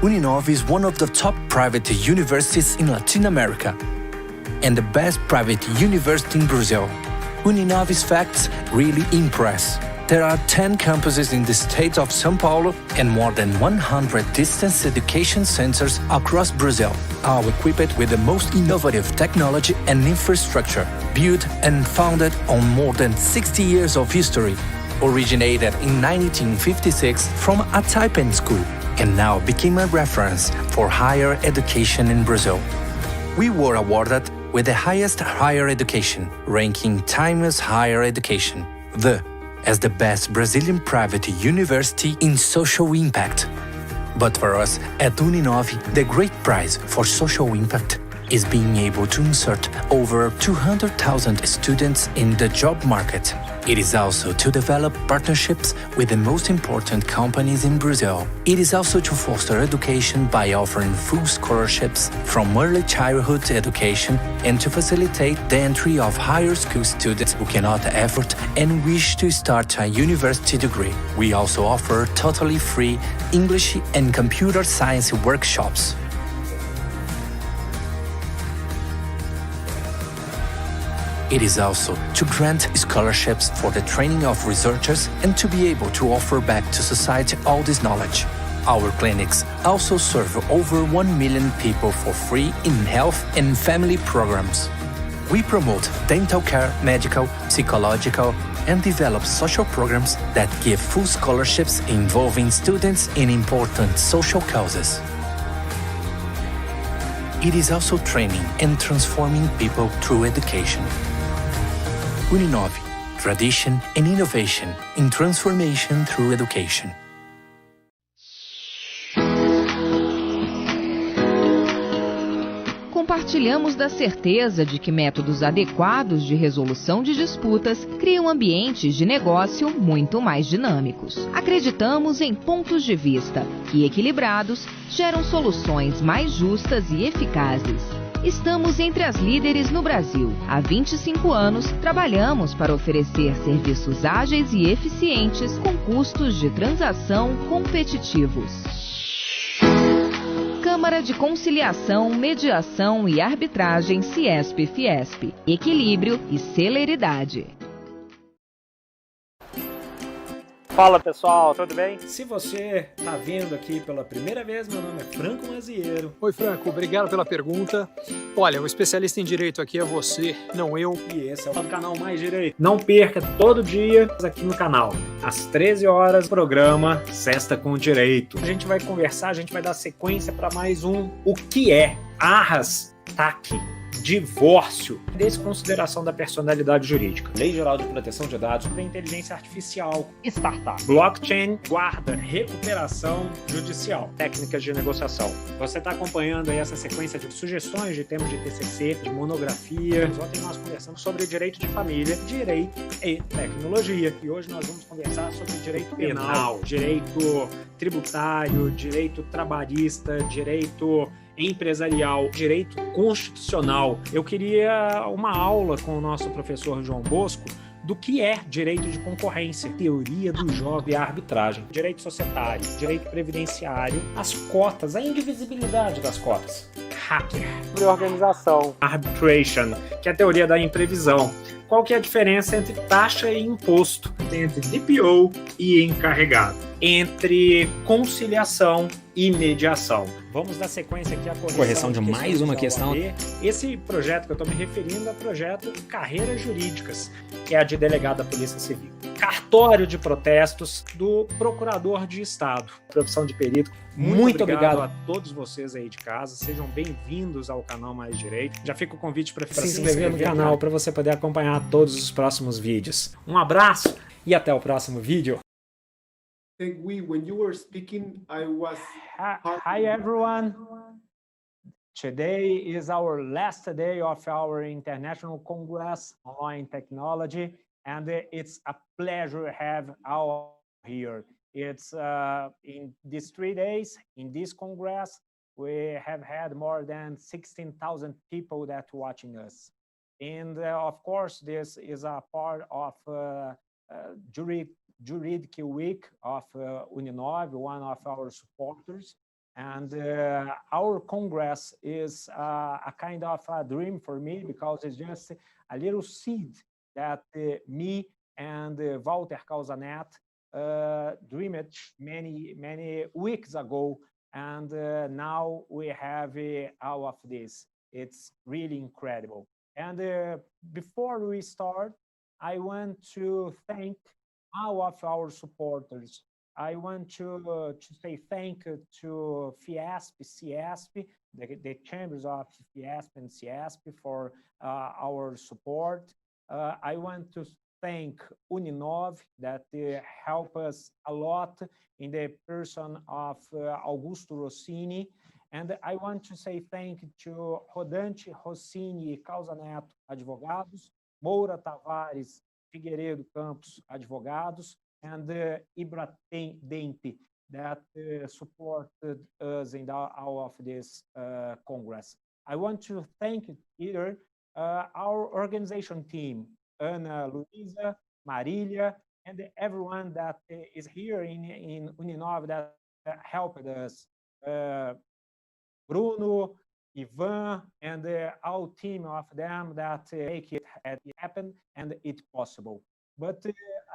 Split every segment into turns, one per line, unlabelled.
Uninove is one of the top private universities in Latin America and the best private university in Brazil. Uninove's facts really impress. There are 10 campuses in the state of São Paulo and more than 100 distance education centers across Brazil, all equipped with the most innovative technology and infrastructure, built and founded on more than 60 years of history. Originated in 1956 from a typing school, and now became a reference for higher education in Brazil. We were awarded with the highest higher education, ranking Times Higher Education, as the best Brazilian private university in social impact. But for us at Uninove, the great prize for social impact is being able to insert over 200,000 students in the job market. It is also to develop partnerships with the most important companies in Brazil. It is also to foster education by offering full scholarships from early childhood education and to facilitate the entry of higher school students who cannot afford and wish to start a university degree. We also offer totally free English and computer science workshops. It is also to grant scholarships for the training of researchers and to be able to offer back to society all this knowledge. Our clinics also serve over 1 million people for free in health and family programs. We promote dental care, medical, psychological, and develop social programs that give full scholarships involving students in important social causes. It is also training and transforming people through education. Uninove, tradition and innovation in transformation through education.
Compartilhamos da certeza de que métodos adequados de resolução de disputas criam ambientes de negócio muito mais dinâmicos. Acreditamos em pontos de vista que, equilibrados, geram soluções mais justas e eficazes. Estamos entre as líderes no Brasil. Há 25 anos, trabalhamos para oferecer serviços ágeis e eficientes com custos de transação competitivos. Câmara de Conciliação, Mediação e Arbitragem Ciesp-Fiesp. Equilíbrio e celeridade.
Fala pessoal, tudo bem? Se você está vindo aqui pela primeira vez, meu nome é Franco Mazieiro.
Oi Franco, obrigado pela pergunta. Olha, o especialista em direito aqui é você, não eu.
E esse é o canal Mais Direito. Não perca todo dia aqui no canal, às 13 horas, programa Sexta com Direito. A gente vai conversar, a gente vai dar sequência para mais um O que é Arras, TAC, divórcio, desconsideração da personalidade jurídica, Lei Geral de Proteção de Dados, da inteligência artificial, startup, blockchain, guarda, recuperação judicial, técnicas de negociação. Você está acompanhando aí essa sequência de sugestões de temas de TCC, de monografia. Ontem nós conversamos sobre direito de família, direito e tecnologia. E hoje nós vamos conversar sobre direito penal, direito tributário, direito trabalhista, direito empresarial, direito constitucional. Eu queria uma aula com o nosso professor João Bosco do que é direito de concorrência, teoria do jogo e a arbitragem, direito societário, direito previdenciário, as cotas, a indivisibilidade das cotas, hacker, reorganização, arbitration, que é a teoria da imprevisão. Qual que é a diferença entre taxa e imposto, entre DPO e encarregado, entre conciliação e mediação? Vamos dar sequência aqui à correção de mais uma questão. Esse projeto que eu estou me referindo é o projeto Carreiras Jurídicas, que é a de delegado da Polícia Civil. Cartório de protestos do Procurador de Estado, profissão de perito. Muito obrigado a todos vocês aí de casa, sejam bem-vindos ao canal Mais Direito. Já fica o convite para se inscrever no canal para você poder acompanhar todos os próximos vídeos. Um abraço e até o próximo vídeo.
When you were speaking, I was...
Hi everyone. Today is our last day of our International Congress on Law and Technology, and it's a pleasure to have all here. It's in these 3 days, in this Congress, we have had more than 16,000 people that watching us. And of course, this is a part of Jurídica week of Uninove, one of our supporters. And our Congress is a kind of a dream for me because it's just a little seed that me and Walter Causanet dreamed many weeks ago. And now we have all of this. It's really incredible. And before we start, I want to thank all of our supporters. I want to say thank you to FIESP, CIESP, the chambers of FIESP and CIESP for our support. I want to thank Uninov that help us a lot in the person of Augusto Rossini. And I want to say thank you to Rodante, Rossini e Causaneto Advogados, Moura Tavares, Figueiredo Campos Advogados, and Ibrademp that supported us in all of this Congress. I want to thank here our organization team, Ana, Luisa, Marilia, and everyone that is here in Uninov that helped us. Bruno, Ivan, and the whole team of them that make it happen and it possible. But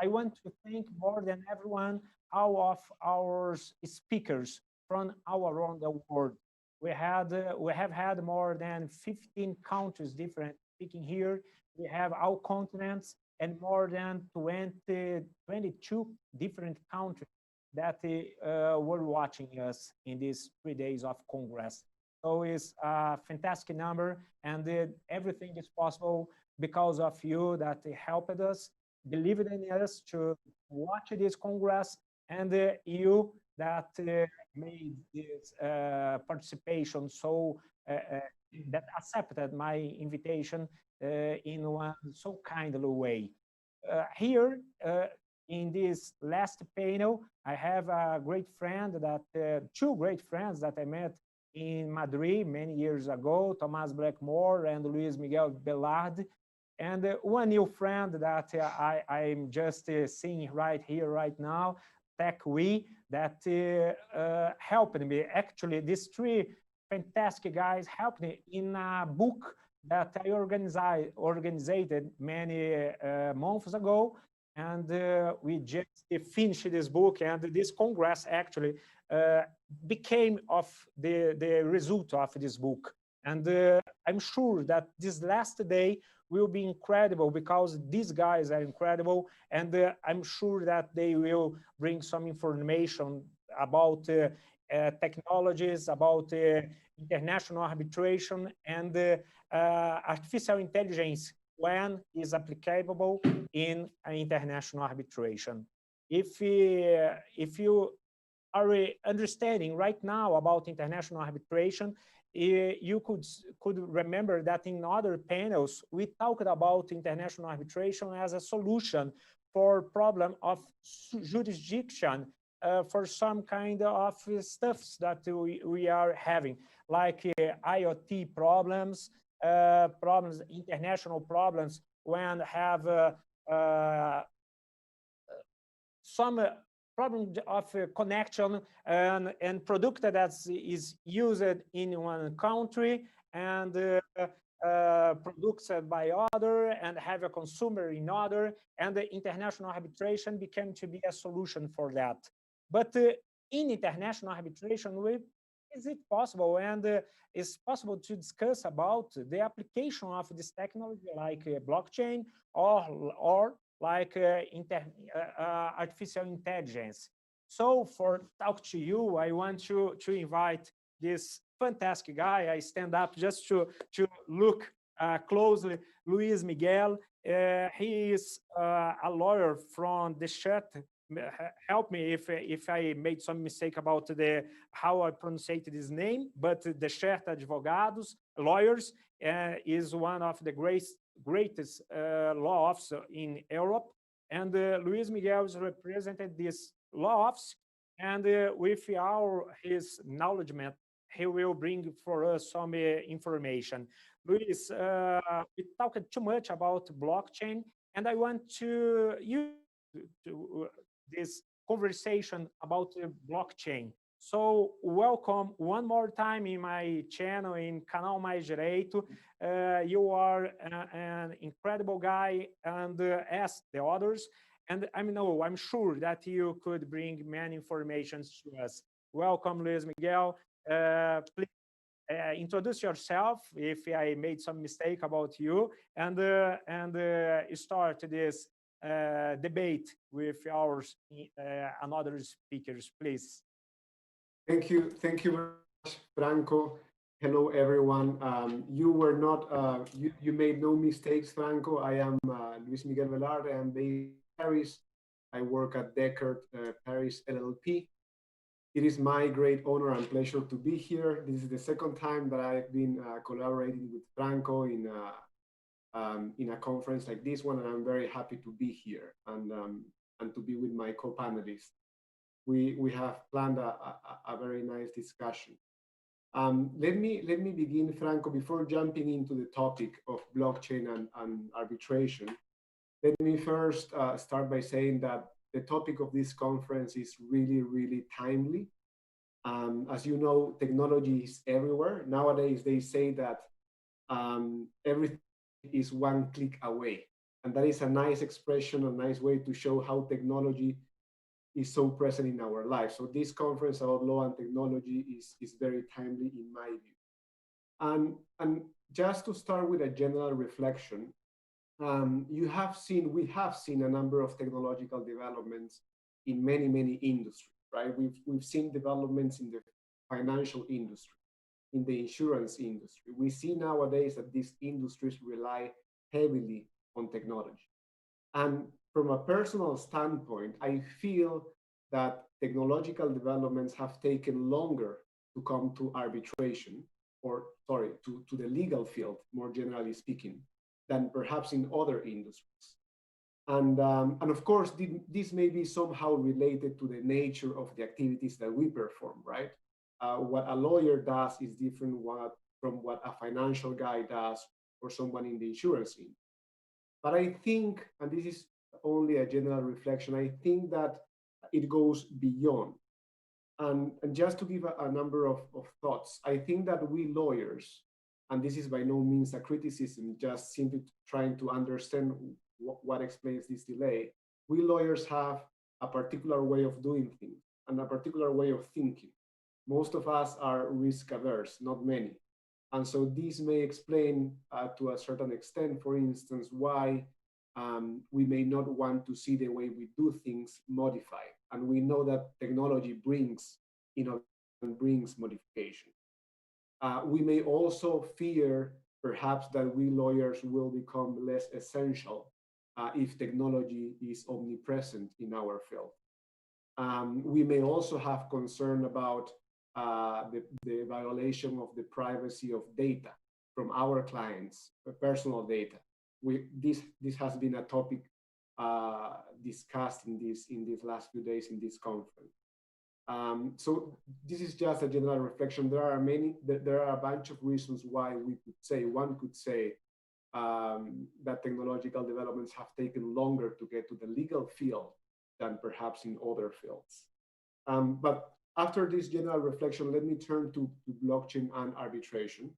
I want to thank more than everyone all of our speakers from all around the world. We have had more than 15 countries different speaking here. We have all continents and more than 22 different countries that were watching us in these 3 days of Congress. So it's a fantastic number, and everything is possible because of you that helped us, believed in us to watch this Congress, and you that made this participation so that accepted my invitation in one so kindly way. Here, in this last panel, I have a great friend that, two great friends that I met in Madrid many years ago, Tomás Blackmore and Luis Miguel Velarde, and one new friend that I'm just seeing right here, right now, Tech We, that helped me. Actually, these three fantastic guys helped me in a book that I organized many months ago, and we just finished this book, and this Congress actually became of the result of this book. And I'm sure that this last day will be incredible because these guys are incredible, and I'm sure that they will bring some information about technologies, about international arbitration, and artificial intelligence when is applicable in international arbitration. If you are understanding right now about international arbitration, you could remember that in other panels, we talked about international arbitration as a solution for problem of jurisdiction for some kind of stuffs that we are having, like IoT problems, international problems, when have some problem of connection and product that is used in one country and produced by other and have a consumer in other, and the international arbitration became to be a solution for that. But in international arbitration, is it possible, and it's possible to discuss about the application of this technology like blockchain or like artificial intelligence. So for talk to you, I want to invite this fantastic guy. I stand up just to look closely, Luis Miguel. He is a lawyer from the Chat. Help me if I made some mistake about how I pronunciate this name, but the Chat Advogados, lawyers, is one of the greatest law office in Europe, and Luis Miguel has represented this law office, and with his knowledge, he will bring for us some information. Luis, we talked too much about blockchain, and I want to use this conversation about blockchain. So welcome one more time in my channel, in Canal Mais Direito. You are an incredible guy, and as the others, and I'm sure that you could bring many informations to us. Welcome, Luis Miguel. Please introduce yourself if I made some mistake about you, and start this debate with our another speakers, please.
Thank you very much, Franco. Hello, everyone. You were not, you made no mistakes, Franco. I am Luis Miguel Velarde. I am based in Paris. I work at Deckard Paris LLP. It is my great honor and pleasure to be here. This is the second time that I've been collaborating with Franco in a conference like this one, and I'm very happy to be here and to be with my co-panelists. We have planned a very nice discussion. Let me begin, Franco, before jumping into the topic of blockchain and arbitration. Let me first start by saying that the topic of this conference is really, really timely. As you know, technology is everywhere. Nowadays, they say that everything is one click away. And that is a nice expression, a nice way to show how technology is so present in our lives. So this conference about law and technology is very timely in my view. And just to start with a general reflection, we have seen a number of technological developments in many industries, right? We've seen developments in the financial industry, in the insurance industry. We see nowadays that these industries rely heavily on technology. And from a personal standpoint, I feel that technological developments have taken longer to come to arbitration, or sorry, to the legal field, more generally speaking, than perhaps in other industries. And of course, this may be somehow related to the nature of the activities that we perform, right? What a lawyer does is different from what a financial guy does or someone in the insurance industry. But I think, and this is only a general reflection, I think that it goes beyond. And just to give a number of thoughts, I think that we lawyers, and this is by no means a criticism, just simply trying to understand what explains this delay, we lawyers have a particular way of doing things and a particular way of thinking. Most of us are risk averse, not many. And so this may explain to a certain extent, for instance, why we may not want to see the way we do things modified. And we know that technology brings innovation and brings modification. We may also fear, perhaps, that we lawyers will become less essential if technology is omnipresent in our field. We may also have concern about the violation of the privacy of data from our clients, personal data. This has been a topic discussed in these last few days in this conference. So this is just a general reflection. There are a bunch of reasons why one could say that technological developments have taken longer to get to the legal field than perhaps in other fields. But after this general reflection, let me turn to blockchain and arbitration.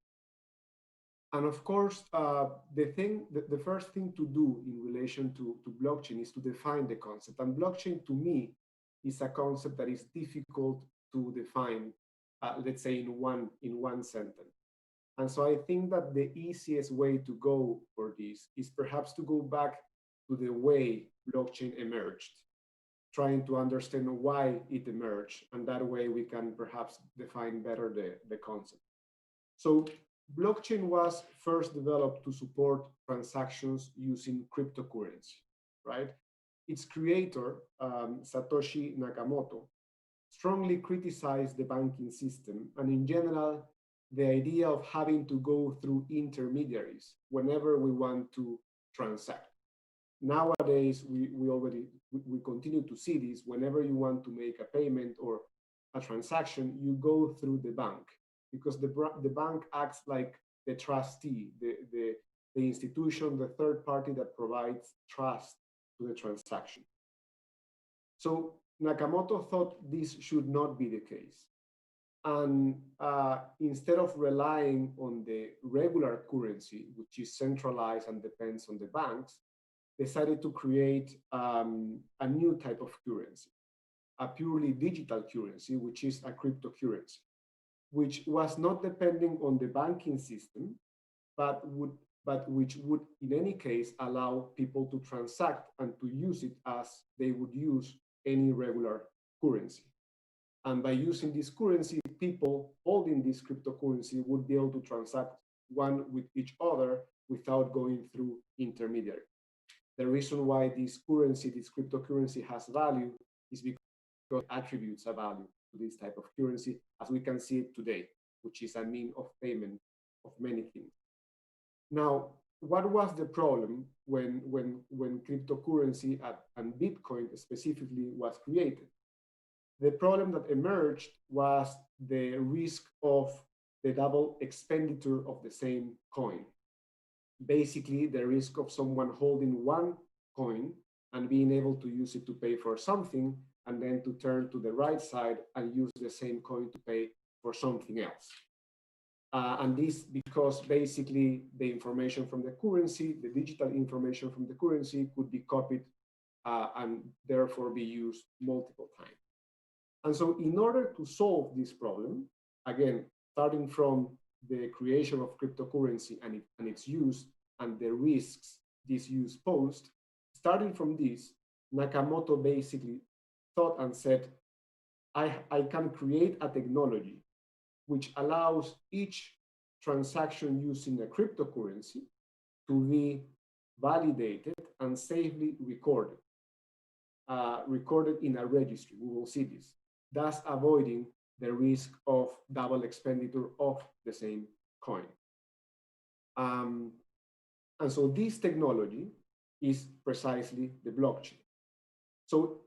And of course, the first thing to do in relation to blockchain is to define the concept. And blockchain, to me, is a concept that is difficult to define, let's say, in one sentence. And so I think that the easiest way to go for this is perhaps to go back to the way blockchain emerged, trying to understand why it emerged. And that way we can perhaps define better the concept. So blockchain was first developed to support transactions using cryptocurrency, right? Its creator, Satoshi Nakamoto, strongly criticized the banking system, and in general, the idea of having to go through intermediaries whenever we want to transact. Nowadays, we continue to see this. Whenever you want to make a payment or a transaction, you go through the bank, because the bank acts like the trustee, the institution, the third party that provides trust to the transaction. So Nakamoto thought this should not be the case. And instead of relying on the regular currency, which is centralized and depends on the banks, decided to create a new type of currency, a purely digital currency, which is a cryptocurrency, which was not depending on the banking system, but which would in any case allow people to transact and to use it as they would use any regular currency. And by using this currency, people holding this cryptocurrency would be able to transact one with each other without going through intermediary. The reason why this currency, this cryptocurrency has value is because it attributes a value to this type of currency, as we can see it today, which is a mean of payment of many things. Now, what was the problem when cryptocurrency and Bitcoin specifically was created? The problem that emerged was the risk of the double expenditure of the same coin. Basically, the risk of someone holding one coin and being able to use it to pay for something, and then to turn to the right side and use the same coin to pay for something else. And this because basically the information from the currency, the digital information from the currency, could be copied and therefore be used multiple times. And so in order to solve this problem, again, starting from the creation of cryptocurrency and its use and the risks this use posed, starting from this, Nakamoto basically thought and said, I can create a technology which allows each transaction using a cryptocurrency to be validated and safely recorded, recorded in a registry. We will see this, thus avoiding the risk of double expenditure of the same coin. And so this technology is precisely the blockchain. So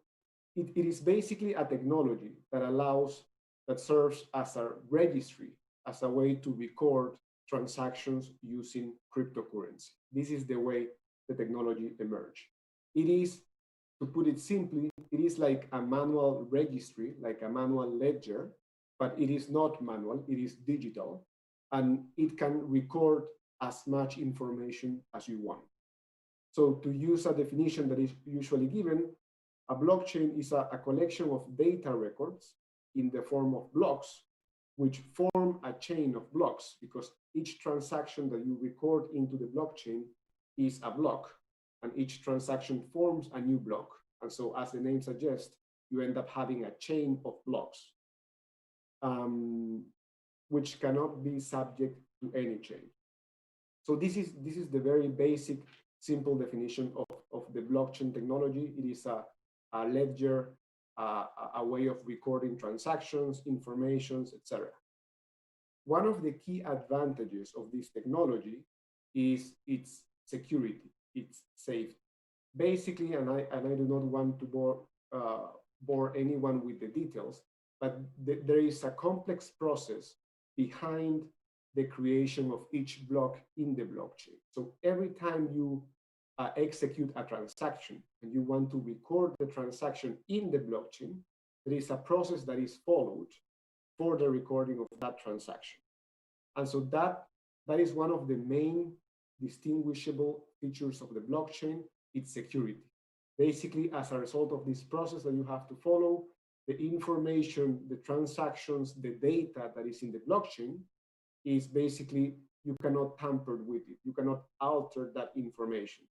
it is basically a technology that serves as a registry, as a way to record transactions using cryptocurrency. This is the way the technology emerged. It is, to put it simply, it is like a manual registry, like a manual ledger, but it is not manual, it is digital, and it can record as much information as you want. So to use a definition that is usually given, a blockchain is a collection of data records in the form of blocks, which form a chain of blocks, because each transaction that you record into the blockchain is a block, and each transaction forms a new block. And so, as the name suggests, you end up having a chain of blocks, which cannot be subject to any change. So this is the very basic, simple definition of the blockchain technology. It is a ledger, a way of recording transactions, informations, etc. One of the key advantages of this technology is its security, its safety. Basically, and I do not want to bore anyone with the details, but there is a complex process behind the creation of each block in the blockchain. So every time you execute a transaction and you want to record the transaction in the blockchain, there is a process that is followed for the recording of that transaction. And so that is one of the main distinguishable features of the blockchain, its security. Basically, as a result of this process that you have to follow, the information, the transactions, the data that is in the blockchain is basically, you cannot tamper with it. You cannot alter that information.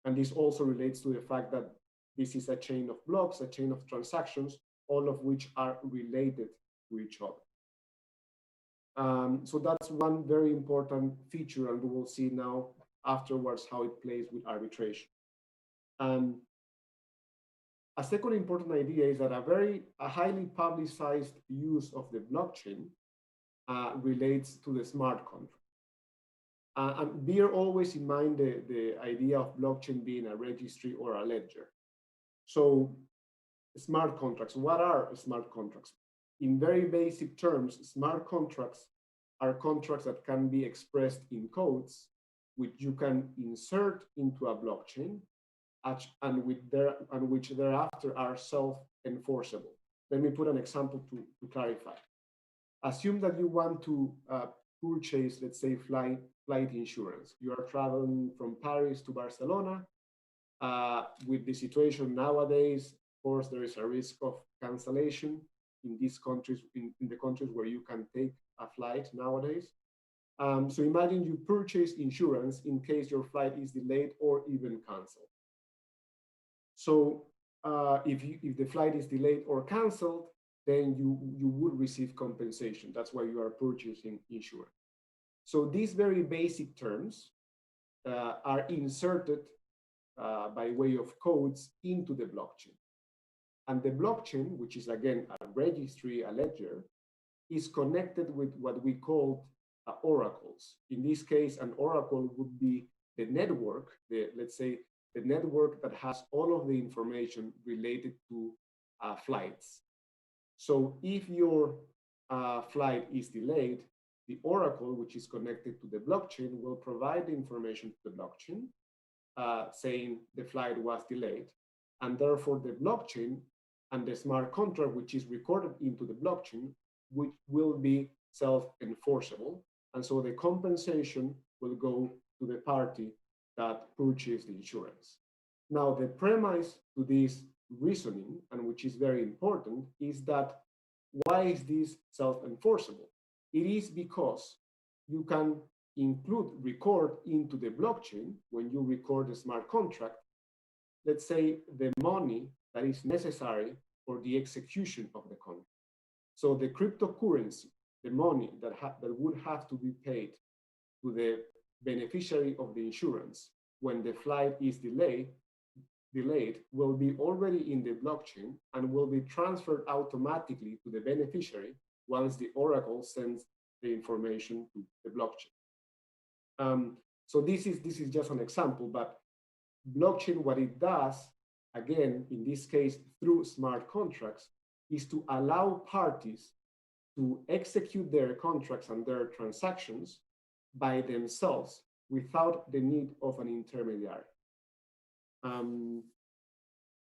And this also relates to the fact that this is a chain of blocks, a chain of transactions, all of which are related to each other. So that's one very important feature, and we will see now afterwards how it plays with arbitration. A second important idea is that a highly publicized use of the blockchain relates to the smart contract. And bear always in mind the idea of blockchain being a registry or a ledger. So smart contracts, what are smart contracts? In very basic terms, smart contracts are contracts that can be expressed in codes, which you can insert into a blockchain, and which thereafter are self-enforceable. Let me put an example to clarify. Assume that you want to purchase, let's say, flight insurance. You are traveling from Paris to Barcelona. With the situation nowadays, of course, there is a risk of cancellation in these countries, in the countries where you can take a flight nowadays. So imagine you purchase insurance in case your flight is delayed or even canceled. So if the flight is delayed or canceled, then you would receive compensation. That's why you are purchasing insurance. So these very basic terms are inserted by way of codes into the blockchain. And the blockchain, which is again a registry, a ledger, is connected with what we call oracles. In this case, an oracle would be the network, let's say, the network that has all of the information related to flights. So if your flight is delayed, the oracle, which is connected to the blockchain, will provide the information to the blockchain, saying the flight was delayed. And therefore, the blockchain and the smart contract, which is recorded into the blockchain, which will be self-enforceable. And so the compensation will go to the party that purchased the insurance. Now, the premise to this reasoning, and which is very important, is that why is this self-enforceable? It is because you can record into the blockchain, when you record a smart contract, let's say the money that is necessary for the execution of the contract. So the cryptocurrency, the money that would have to be paid to the beneficiary of the insurance when the flight is delayed will be already in the blockchain and will be transferred automatically to the beneficiary once the oracle sends the information to the blockchain. So this is just an example, but blockchain, what it does, again, in this case, through smart contracts, is to allow parties to execute their contracts and their transactions by themselves without the need of an intermediary.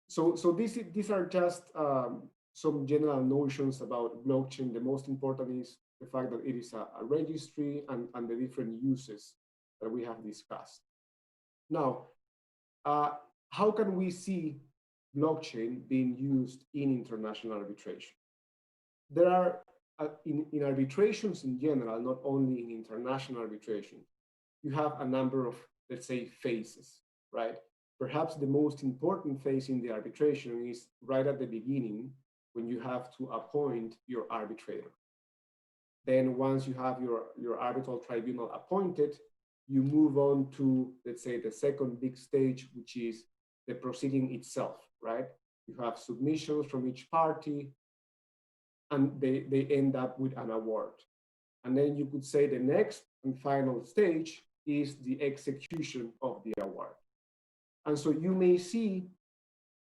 So these are just some general notions about blockchain. The most important is the fact that it is a registry and the different uses that we have discussed. Now, how can we see blockchain being used in international arbitration? There are, in arbitrations in general, not only in international arbitration, you have a number of, let's say, phases, right? Perhaps the most important phase in the arbitration is right at the beginning, when you have to appoint your arbitrator. Then once you have your arbitral tribunal appointed, you move on to, let's say, the second big stage, which is the proceeding itself, right? You have submissions from each party, and they end up with an award. And then you could say the next and final stage is the execution of the award. And so you may see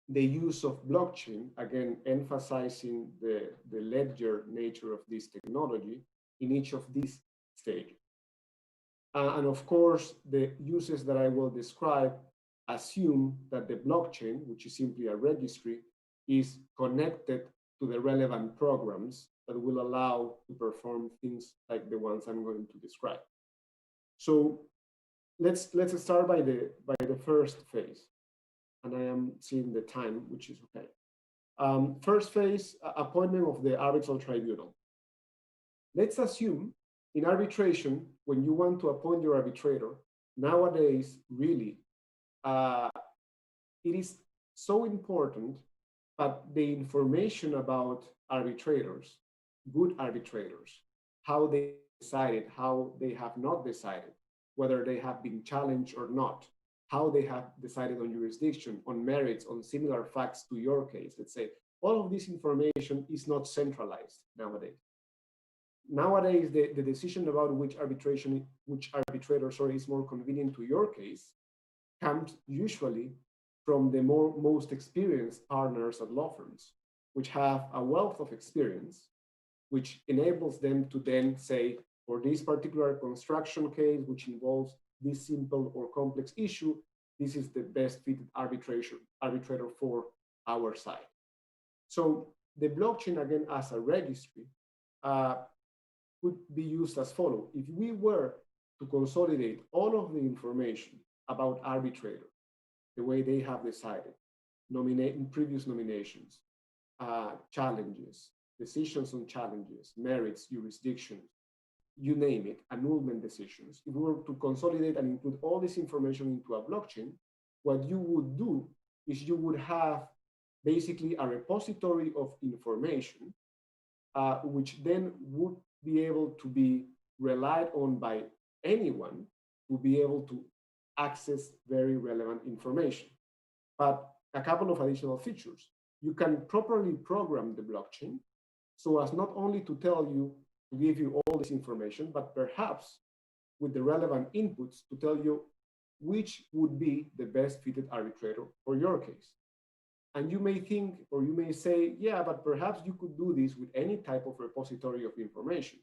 the use of blockchain, again, emphasizing the ledger nature of this technology in each of these stages. And of course, the uses that I will describe assume that the blockchain, which is simply a registry, is connected to the relevant programs that will allow to perform things like the ones I'm going to describe. So let's start by the first phase. And I am seeing the time, which is okay. First phase, appointment of the arbitral tribunal. Let's assume in arbitration, when you want to appoint your arbitrator, nowadays, really, it is so important, but the information about arbitrators, good arbitrators, how they decided, how they have not decided, whether they have been challenged or not, how they have decided on jurisdiction, on merits, on similar facts to your case, let's say, all of this information is not centralized nowadays. Nowadays, the decision about which arbitrator is more convenient to your case comes usually from the most experienced partners at law firms, which have a wealth of experience, which enables them to then say, for this particular construction case, which involves this simple or complex issue, this is the best fitted arbitrator for our side. So the blockchain, again, as a registry, could be used as follows. If we were to consolidate all of the information about arbitrators, the way they have decided, in previous nominations, challenges, decisions on challenges, merits, jurisdictions, you name it, annulment decisions. If we were to consolidate and include all this information into a blockchain, what you would do is you would have basically a repository of information, which then would be able to be relied on by anyone to be able to access very relevant information. But a couple of additional features. You can properly program the blockchain so as not only to tell you, to give you all this information, but perhaps with the relevant inputs to tell you which would be the best fitted arbitrator for your case. And you may think, or you may say, yeah, but perhaps you could do this with any type of repository of information.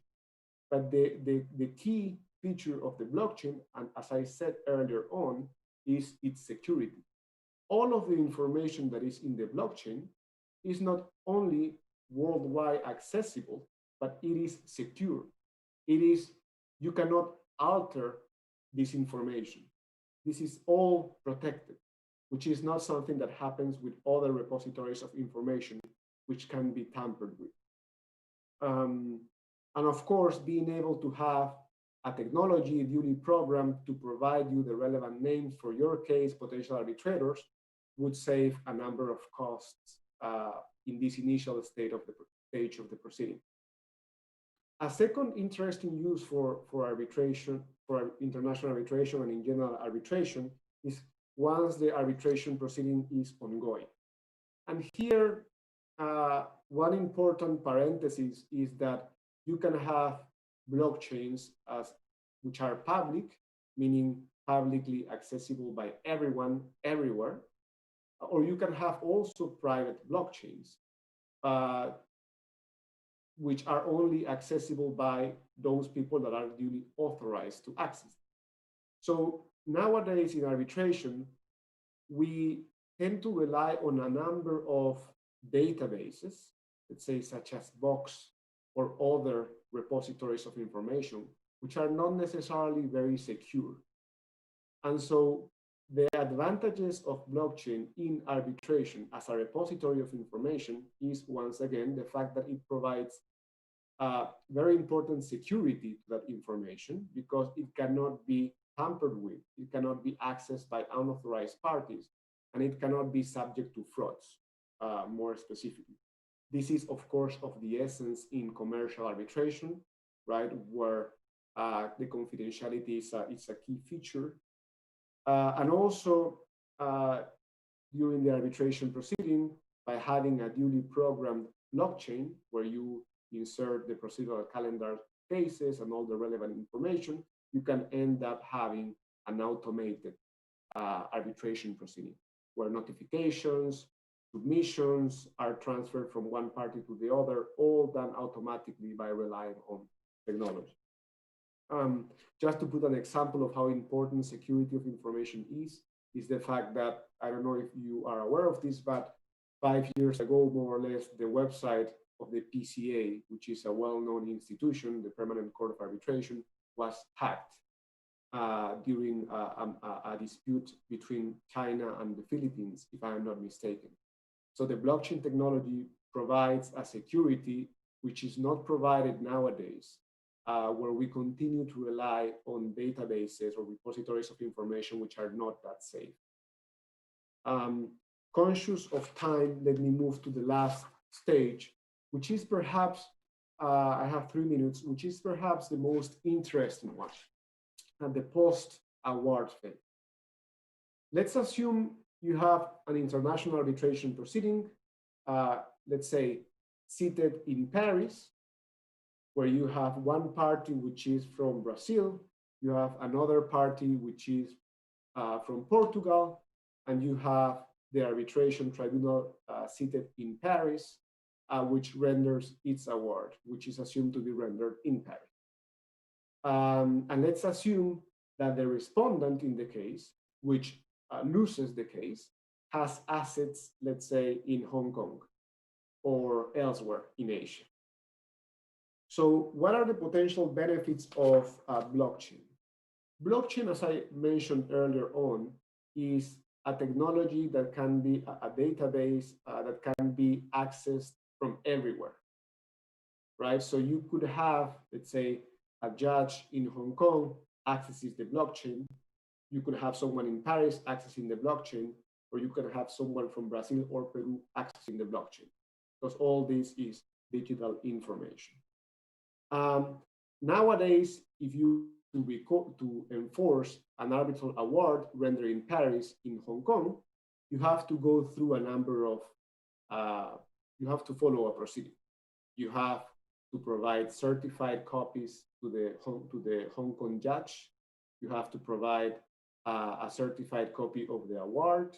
But the key feature of the blockchain, and as I said earlier on, is its security. All of the information that is in the blockchain is not only worldwide accessible, but it is secure. You cannot alter this information. This is all protected, which is not something that happens with other repositories of information, which can be tampered with. And of course, being able to have a technology duly programmed to provide you the relevant names for your case, potential arbitrators, would save a number of costs in this initial stage of the proceeding. A second interesting use for arbitration, for international arbitration and in general arbitration, is once the arbitration proceeding is ongoing. And here, one important parenthesis is that you can have blockchains which are public, meaning publicly accessible by everyone, everywhere, or you can have also private blockchains, which are only accessible by those people that are duly authorized to access. So nowadays in arbitration, we tend to rely on a number of databases, let's say such as Box or other repositories of information, which are not necessarily very secure. And so the advantages of blockchain in arbitration as a repository of information is, once again, the fact that it provides very important security to that information because it cannot be tampered with, it cannot be accessed by unauthorized parties, and it cannot be subject to frauds, more specifically. This is, of course, of the essence in commercial arbitration, right, where the confidentiality is a key feature. And also, during the arbitration proceeding, by having a duly programmed blockchain where you insert the procedural calendar cases and all the relevant information, you can end up having an automated arbitration proceeding where notifications, submissions are transferred from one party to the other, all done automatically by relying on technology. Just to put an example of how important security of information is the fact that, I don't know if you are aware of this, but 5 years ago, more or less, the website of the PCA, which is a well-known institution, the Permanent Court of Arbitration, was hacked during a dispute between China and the Philippines, if I am not mistaken. So the blockchain technology provides a security which is not provided nowadays, where we continue to rely on databases or repositories of information which are not that safe. Conscious of time, let me move to the last stage, which is perhaps, I have 3 minutes, which is perhaps the most interesting one, and the post-award phase. Let's assume you have an international arbitration proceeding, let's say seated in Paris, where you have one party which is from Brazil, you have another party which is from Portugal, and you have the arbitration tribunal seated in Paris, which renders its award, which is assumed to be rendered in Paris. And let's assume that the respondent in the case, which loses the case, has assets, let's say, in Hong Kong or elsewhere in Asia. So what are the potential benefits of blockchain? Blockchain, as I mentioned earlier on, is a technology that can be a database that can be accessed from everywhere, right? So you could have, let's say, a judge in Hong Kong accesses the blockchain. You could have someone in Paris accessing the blockchain, or you can have someone from Brazil or Peru accessing the blockchain, because all this is digital information. Nowadays, if you to enforce an arbitral award rendered in Paris in Hong Kong, you have to go through a number of, you have to follow a procedure. You have to provide certified copies to the Hong Kong judge. You have to provide a certified copy of the award.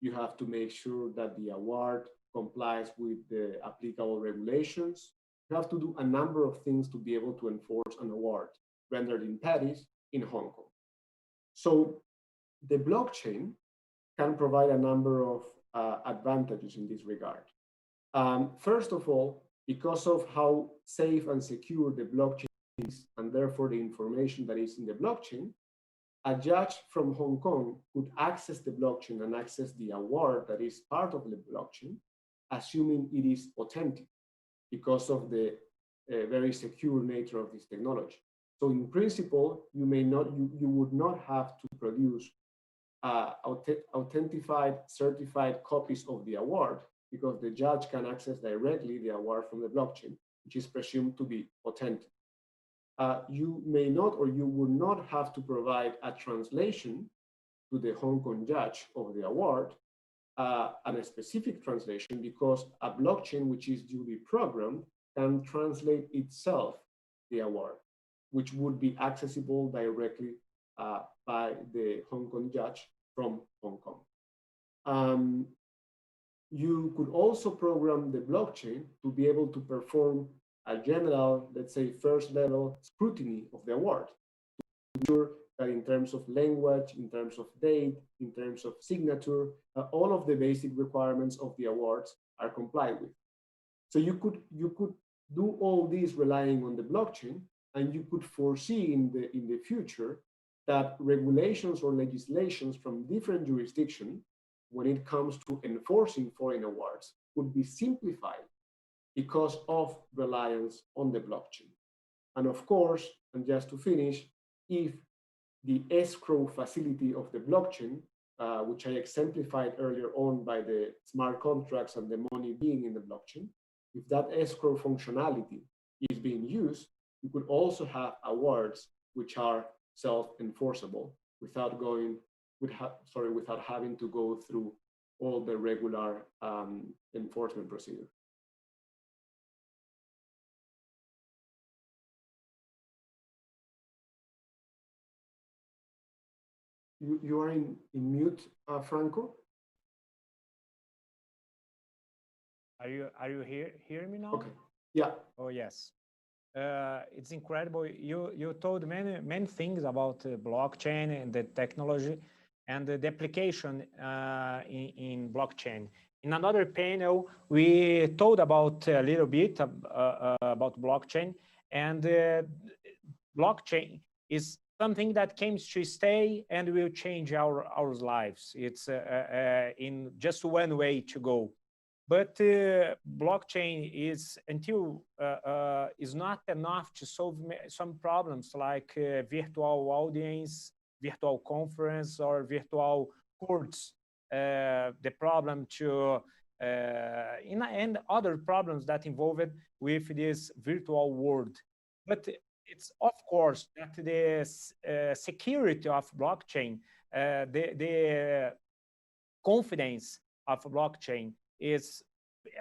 You have to make sure that the award complies with the applicable regulations. You have to do a number of things to be able to enforce an award rendered in Paris in Hong Kong. So the blockchain can provide a number of advantages in this regard. First of all, because of how safe and secure the blockchain is, and therefore the information that is in the blockchain, a judge from Hong Kong could access the blockchain and access the award that is part of the blockchain, assuming it is authentic because of the very secure nature of this technology. So in principle, you would not have to produce authentified, certified copies of the award, because the judge can access directly the award from the blockchain, which is presumed to be authentic. You may not, or you would not have to provide a translation to the Hong Kong judge of the award, and a specific translation, because a blockchain which is duly programmed can translate itself the award, which would be accessible directly by the Hong Kong judge from Hong Kong. You could also program the blockchain to be able to perform a general, let's say, first level scrutiny of the award, to ensure that in terms of language, in terms of date, in terms of signature, all of the basic requirements of the awards are complied with. So you could do all this relying on the blockchain, and you could foresee in the future that regulations or legislations from different jurisdictions, when it comes to enforcing foreign awards, would be simplified because of reliance on the blockchain. And of course, and just to finish, if the escrow facility of the blockchain, which I exemplified earlier on by the smart contracts and the money being in the blockchain, if that escrow functionality is being used, you could also have awards which are self-enforceable without having to go through all the regular enforcement procedure. You are in mute, Franco.
Are you hearing me now?
Okay. Yeah.
Oh yes. It's incredible. You told many things about blockchain and the technology and the application in blockchain. In another panel, we told about a little bit about blockchain, and blockchain is something that came to stay and will change our lives. It's in just one way to go. But blockchain is not enough to solve some problems like virtual audience, virtual conference, or virtual courts. The problem to and other problems that involved with this virtual world. But it's of course that the security of blockchain, the confidence of blockchain is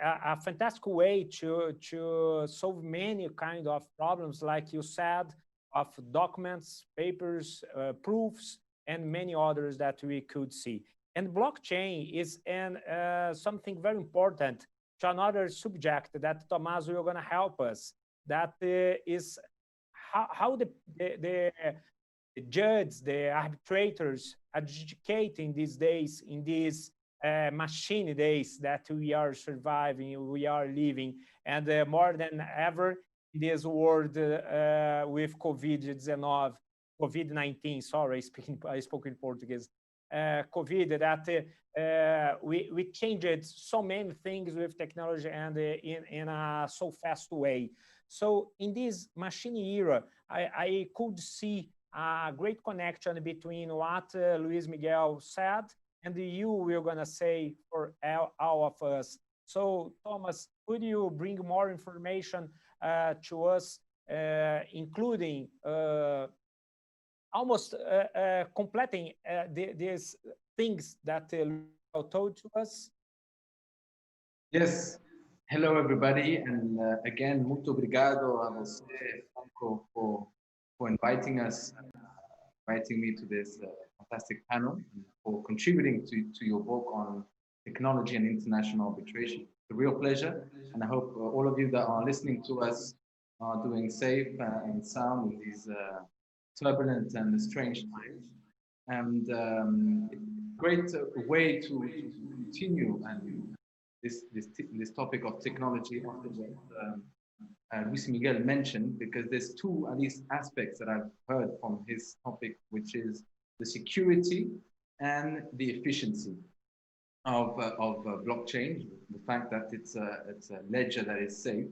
a fantastic way to solve many kind of problems, like you said, of documents, papers, proofs, and many others that we could see. And blockchain is something very important to another subject that Tomás will going to help us. That is how the judges, the arbitrators, adjudicating these days in these machine days that we are surviving, we are living, and more than ever, in this world with COVID-19, sorry, I spoke in Portuguese, COVID, that we changed so many things with technology and in a so fast way. So in this machine era, I could see a great connection between what Luis Miguel said and you were going to say for all of us. So, Thomas, could you bring more information to us, including almost completing these things that told to us?
Yes. Hello, everybody. And again, muito obrigado a você, Franco, for inviting us, inviting me to this fantastic panel, and for contributing to your book on technology and international arbitration. It's a real pleasure. And I hope all of you that are listening to us are doing safe and sound in these turbulent and strange times. And great way to continue and this topic of technology after what Luis Miguel mentioned, because there's two at least aspects that I've heard from his topic, which is the security and the efficiency of blockchain, the fact that it's a ledger that is safe.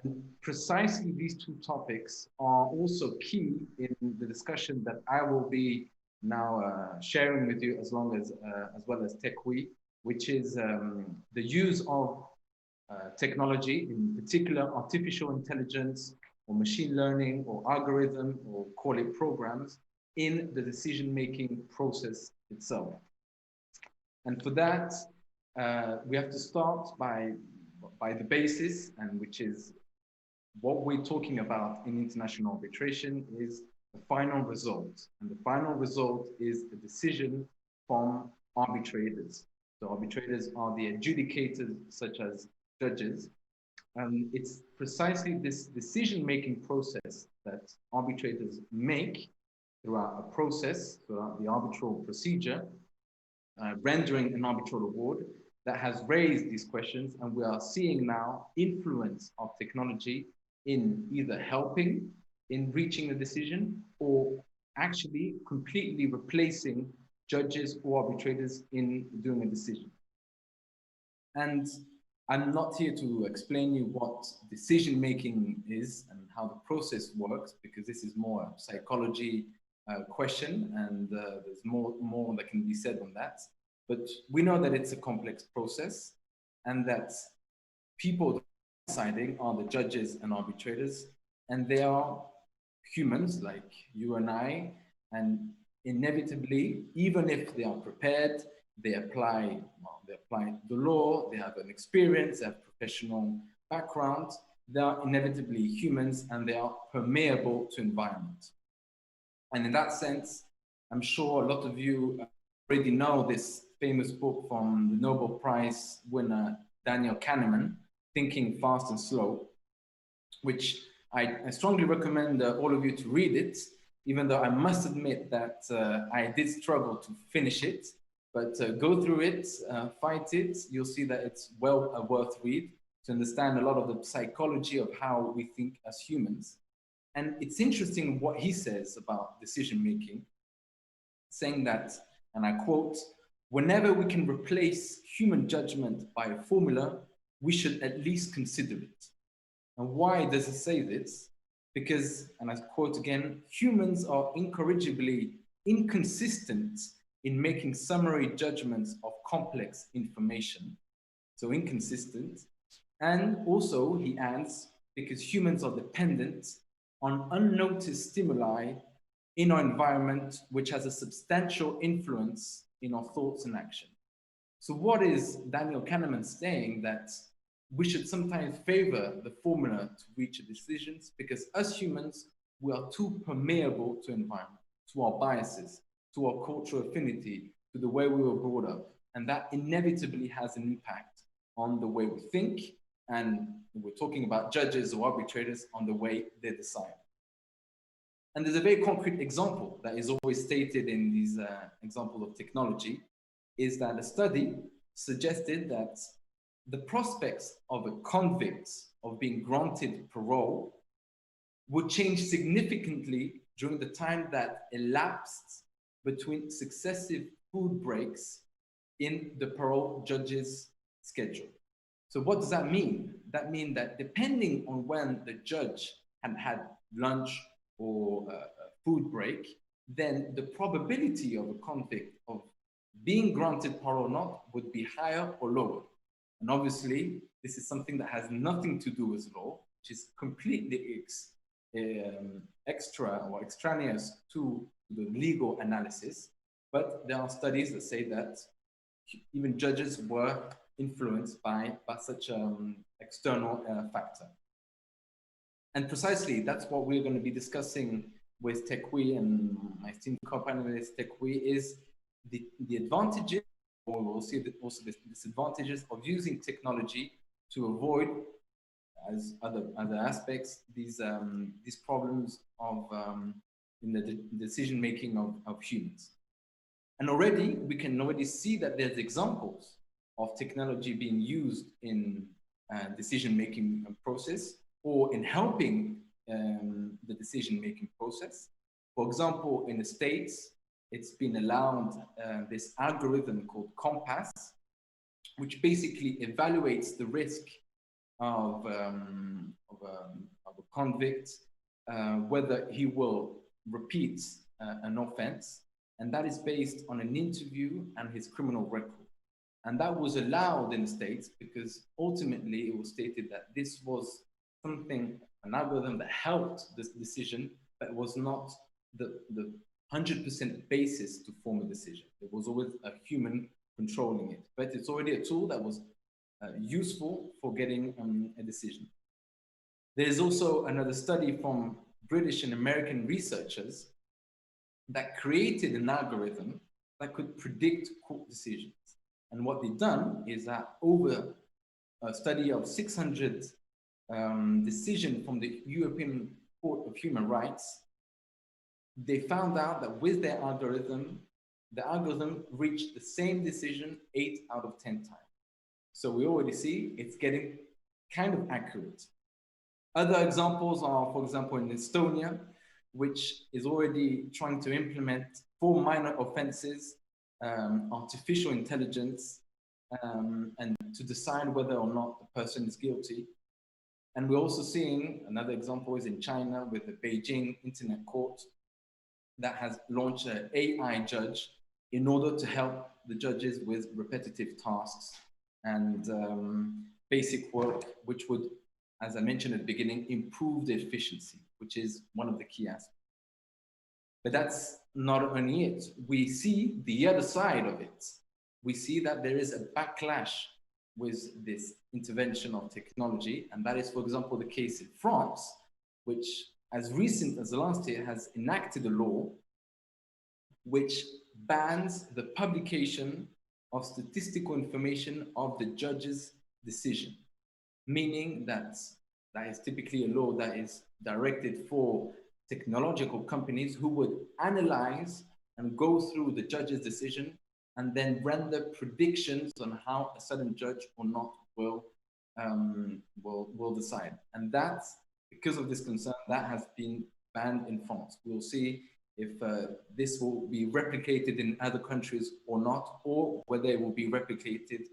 And precisely these two topics are also key in the discussion that I will be now sharing with you, as well as TechWe, which is the use of technology, in particular artificial intelligence or machine learning or algorithm, or call it programs, in the decision-making process itself. And for that, we have to start by the basis, and which is what we're talking about in international arbitration is the final result. And the final result is a decision from arbitrators. So arbitrators are the adjudicators, such as judges. And it's precisely this decision-making process that arbitrators make throughout a process, throughout the arbitral procedure, rendering an arbitral award, that has raised these questions. And we are seeing now influence of technology in either helping in reaching a decision or actually completely replacing judges or arbitrators in doing a decision. And I'm not here to explain you what decision-making is and how the process works, because this is more a psychology question, and there's more that can be said on that. But we know that it's a complex process, and that people deciding are the judges and arbitrators, and they are humans like you and I, and inevitably, even if they are prepared, they apply the law, they have an experience, they have professional background, they are inevitably humans, and they are permeable to environment. And in that sense, I'm sure a lot of you already know this famous book from the Nobel Prize winner, Daniel Kahneman, Thinking Fast and Slow, which I strongly recommend all of you to read it, even though I must admit that I did struggle to finish it. But go through it, fight it, you'll see that it's well worth read to understand a lot of the psychology of how we think as humans. And it's interesting what he says about decision-making, saying that, and I quote, "Whenever we can replace human judgment by a formula, we should at least consider it." And why does he say this? Because, and I quote again, "Humans are incorrigibly inconsistent in making summary judgments of complex information." So inconsistent. And also, he adds, because humans are dependent on unnoticed stimuli in our environment, which has a substantial influence in our thoughts and action. So what is Daniel Kahneman saying? That we should sometimes favor the formula to reach decisions, because as humans, we are too permeable to environment, to our biases, to our cultural affinity, to the way we were brought up. And that inevitably has an impact on the way we think, and we're talking about judges or arbitrators, on the way they decide. And there's a very concrete example that is always stated in these examples of technology, is that a study suggested that the prospects of a convict of being granted parole would change significantly during the time that elapsed between successive food breaks in the parole judge's schedule. So what does that mean? That means that depending on when the judge had lunch or a food break, then the probability of a convict of being granted parole or not would be higher or lower. And obviously, this is something that has nothing to do with law, which is completely extra or extraneous to the legal analysis. But there are studies that say that even judges were influenced by such external factor. And precisely, that's what we're going to be discussing with Tekwi and my esteemed co-panelist Tekwi, is the advantages, or we'll see also the disadvantages of using technology to avoid, as other aspects, these problems of in the decision making of humans. And already we can already see that there's examples of technology being used in decision making process or in helping the decision making process. For example, in the States, it's been allowed this algorithm called Compass, which basically evaluates the risk of a convict, whether he will repeat an offense, and that is based on an interview and his criminal record. And that was allowed in the States because ultimately it was stated that this was something, an algorithm that helped this decision, but was not the 100% basis to form a decision. There was always a human controlling it, but it's already a tool that was useful for getting a decision. There's also another study from British and American researchers that created an algorithm that could predict court decisions. And what they've done is that over a study of 600 decisions from the European Court of Human Rights, they found out that with their algorithm, the algorithm reached the same decision 8 out of 10 times. So we already see it's getting kind of accurate. Other examples are, for example, in Estonia, which is already trying to implement for minor offenses, artificial intelligence, and to decide whether or not the person is guilty. And we're also seeing, another example is in China with the Beijing Internet Court that has launched an AI judge in order to help the judges with repetitive tasks and basic work, which would, as I mentioned at the beginning, improve the efficiency, which is one of the key aspects. But that's not only it. We see the other side of it. We see that there is a backlash with this intervention of technology, and that is, for example, the case in France, which as recent as last year has enacted a law which bans the publication of statistical information of the judge's decision, meaning that is typically a law that is directed for technological companies who would analyze and go through the judge's decision and then render predictions on how a certain judge or not will decide. And that's because of this concern that has been banned in France. We'll see if this will be replicated in other countries or not, or whether it will be replicated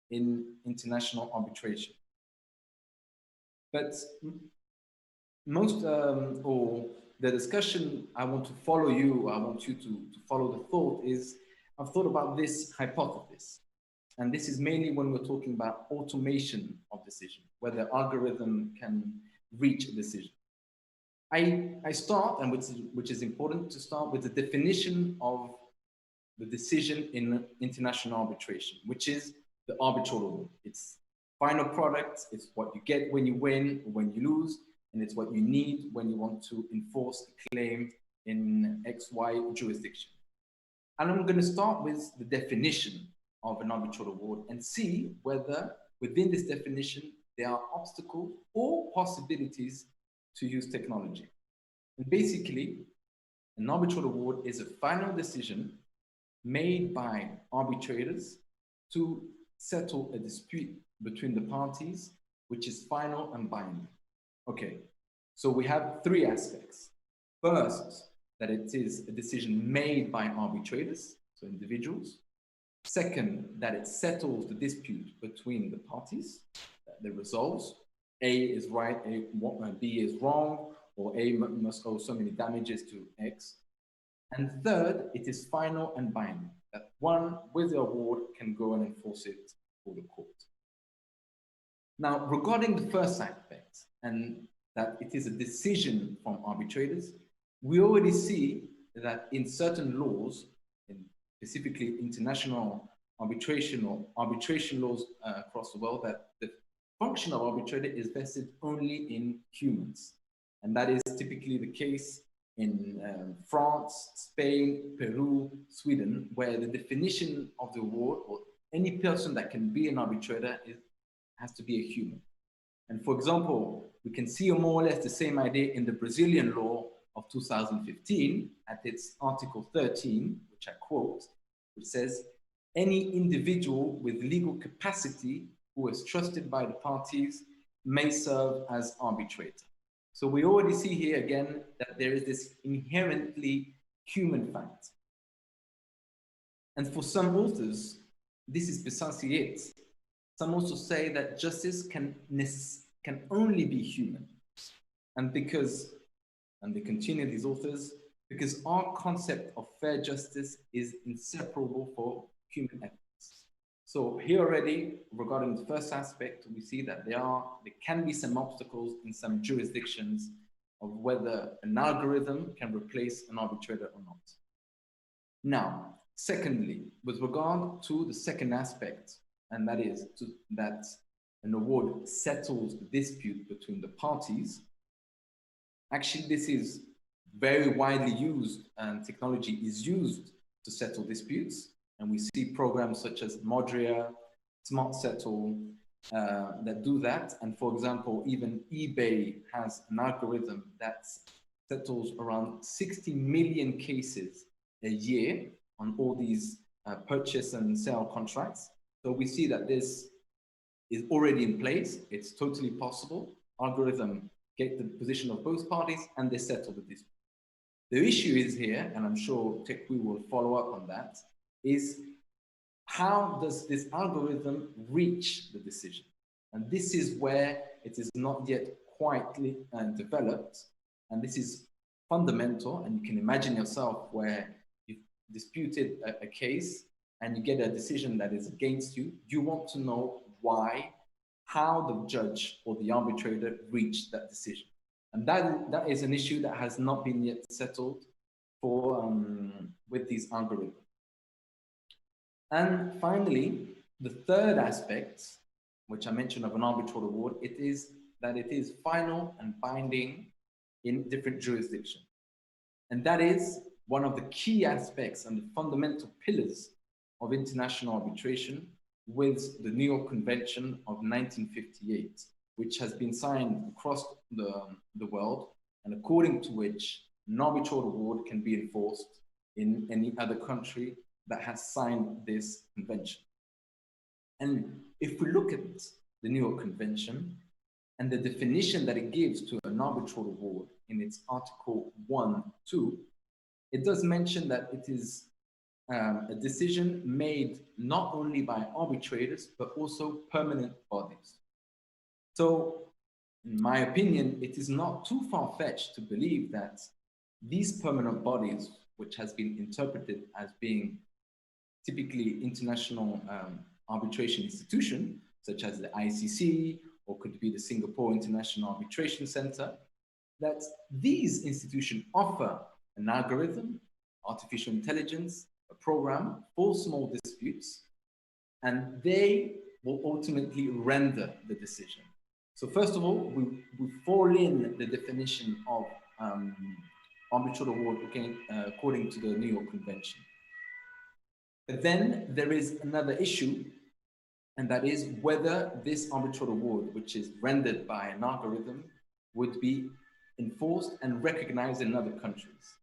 in international arbitration. But most, or the discussion I want to follow you, I want you to follow the thought is, I've thought about this hypothesis. And this is mainly when we're talking about automation of decision, whether algorithm can reach a decision. I start, and which is important to start with the definition of the decision in international arbitration, which is the arbitral award. It's final product, it's what you get when you win or when you lose, and it's what you need when you want to enforce a claim in XY jurisdiction. And I'm going to start with the definition of an arbitral award and see whether within this definition there are obstacles or possibilities to use technology. And basically, an arbitral award is a final decision made by arbitrators to settle a dispute between the parties, which is final and binding. Okay, So we have three aspects. First, that it is a decision made by arbitrators, so individuals. Second, that it settles the dispute between the parties, that it resolves. A is right, B is wrong, or A must owe so many damages to X. And third, it is final and binding, that one with the award can go and enforce it for the court. Now, regarding the first aspect, and that it is a decision from arbitrators, we already see that in certain laws, specifically international arbitration or arbitration laws across the world, that the function of arbitrator is vested only in humans. And that is typically the case in France, Spain, Peru, Sweden, where the definition of the award, or any person that can be an arbitrator, has to be a human. And for example, we can see more or less the same idea in the Brazilian law of 2015 at its Article 13, which I quote, which says, any individual with legal capacity who is trusted by the parties may serve as arbitrator. So we already see here again that there is this inherently human fact. And for some authors, this is precisely it. Some also say that justice can only be human. And they continue, these authors, because our concept of fair justice is inseparable for human ethics. So here already, regarding the first aspect, we see that there can be some obstacles in some jurisdictions of whether an algorithm can replace an arbitrator or not. Now, secondly, with regard to the second aspect, and that is that an award settles the dispute between the parties. Actually, this is very widely used, and technology is used to settle disputes. And we see programs such as Modria, Smart Settle, that do that. And for example, even eBay has an algorithm that settles around 60 million cases a year on all these purchase and sale contracts. So we see that this is already in place. It's totally possible. Algorithm get the position of both parties and they settle the dispute. The issue is here, and I'm sure TechWe will follow up on that, is how does this algorithm reach the decision? And this is where it is not yet quite developed. And this is fundamental. And you can imagine yourself where you've disputed a case and you get a decision that is against you. You want to know why, how the judge or the arbitrator reached that decision. And that is an issue that has not been yet settled with these algorithms. And finally, the third aspect, which I mentioned of an arbitral award, it is that it is final and binding in different jurisdictions. And that is one of the key aspects and the fundamental pillars of international arbitration with the New York Convention of 1958, which has been signed across the world, and according to which an arbitral award can be enforced in any other country that has signed this convention. And if we look at the New York Convention and the definition that it gives to an arbitral award in its Article 1(2), it does mention that it is a decision made not only by arbitrators, but also permanent bodies. So, in my opinion, it is not too far-fetched to believe that these permanent bodies, which has been interpreted as being typically international arbitration institution, such as the ICC, or could be the Singapore International Arbitration Center, that these institutions offer an algorithm, artificial intelligence, a program for small disputes, and they will ultimately render the decision. So first of all, we fall in the definition of arbitral award according to the New York Convention. But then there is another issue, and that is whether this arbitral award, which is rendered by an algorithm, would be enforced and recognized in other countries.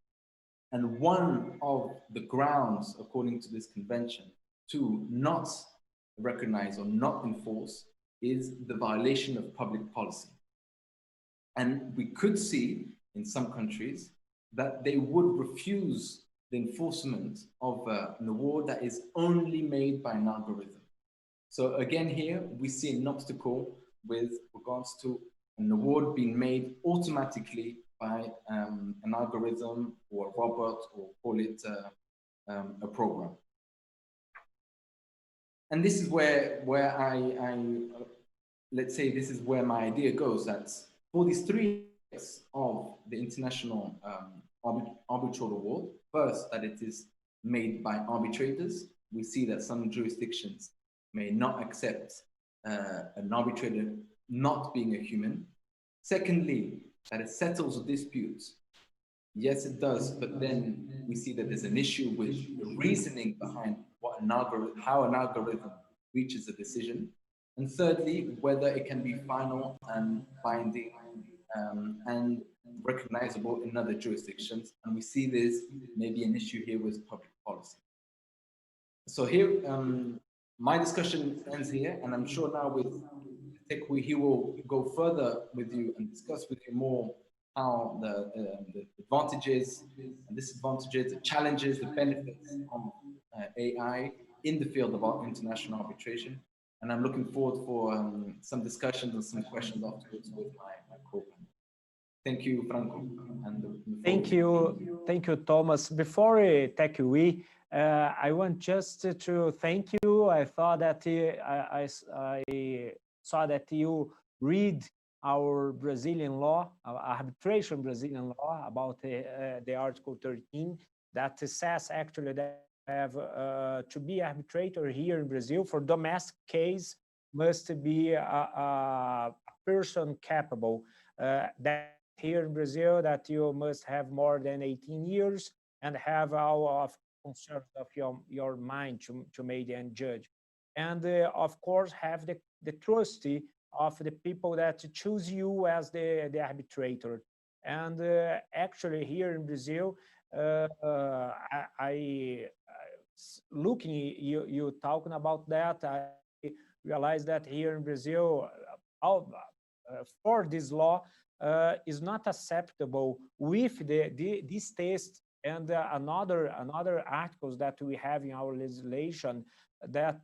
And one of the grounds, according to this convention, to not recognize or not enforce is the violation of public policy. And we could see in some countries that they would refuse the enforcement of an award that is only made by an algorithm. So again, here we see an obstacle with regards to an award being made automatically by an algorithm or a robot, or call it a program. And this is where let's say this is where my idea goes, that for these three aspects of the International Arbitral Award, first, that it is made by arbitrators. We see that some jurisdictions may not accept an arbitrator not being a human. Secondly, that it settles disputes. Yes, it does, but then we see that there's an issue with the reasoning behind what an algorithm, how an algorithm reaches a decision. And thirdly, whether it can be final and binding and recognizable in other jurisdictions. And we see this maybe an issue here with public policy. So here, my discussion ends here, and I'm sure now with Tekwi, he will go further with you and discuss with you more how the advantages and disadvantages, the challenges, the benefits of AI in the field of international arbitration. And I'm looking forward for some discussions and some questions afterwards with my co-panel. Thank you, Franco.
Thank you, Thomas. Before Tekwi, I want just to thank you. I thought that I saw that you read our Brazilian law, arbitration Brazilian law, about the Article 13 that says actually that have to be arbitrator here in Brazil for domestic case must be a person capable. That here in Brazil that you must have more than 18 years and have all of concerns of your mind to make and judge. And of course have the trust of the people that choose you as the arbitrator. And actually here in Brazil, I looking you talking about that, I realized that here in Brazil, for this law is not acceptable with this test and another articles that we have in our legislation that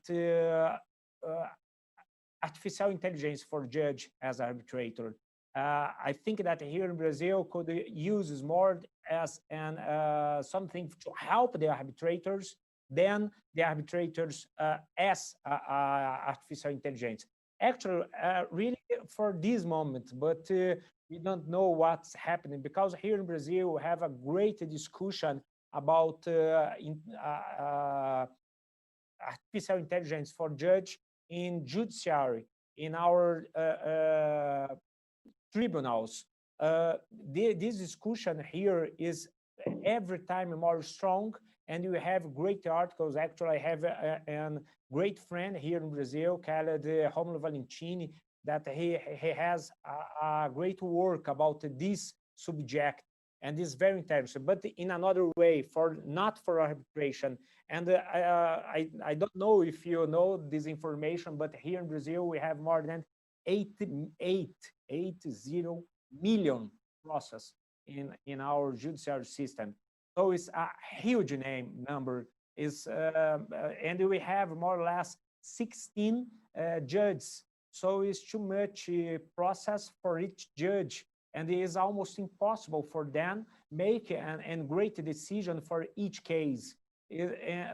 artificial intelligence for judge as arbitrator. I think that here in Brazil could use more as something to help the arbitrators than the arbitrators as artificial intelligence. Actually, really for this moment, but we don't know what's happening because here in Brazil we have a great discussion about artificial intelligence for judge in judiciary, in our tribunals. This discussion here is every time more strong, and you have great articles. Actually, I have a great friend here in Brazil called Romulo Valentini, that he has a great work about this subject, and it's very interesting, but in another way, not for arbitration. And I don't know if you know this information, but here in Brazil, we have more than 80 million process in our judiciary system. So it's a huge number. And we have more or less 16 judges. So it's too much process for each judge, and it is almost impossible for them make a great decision for each case.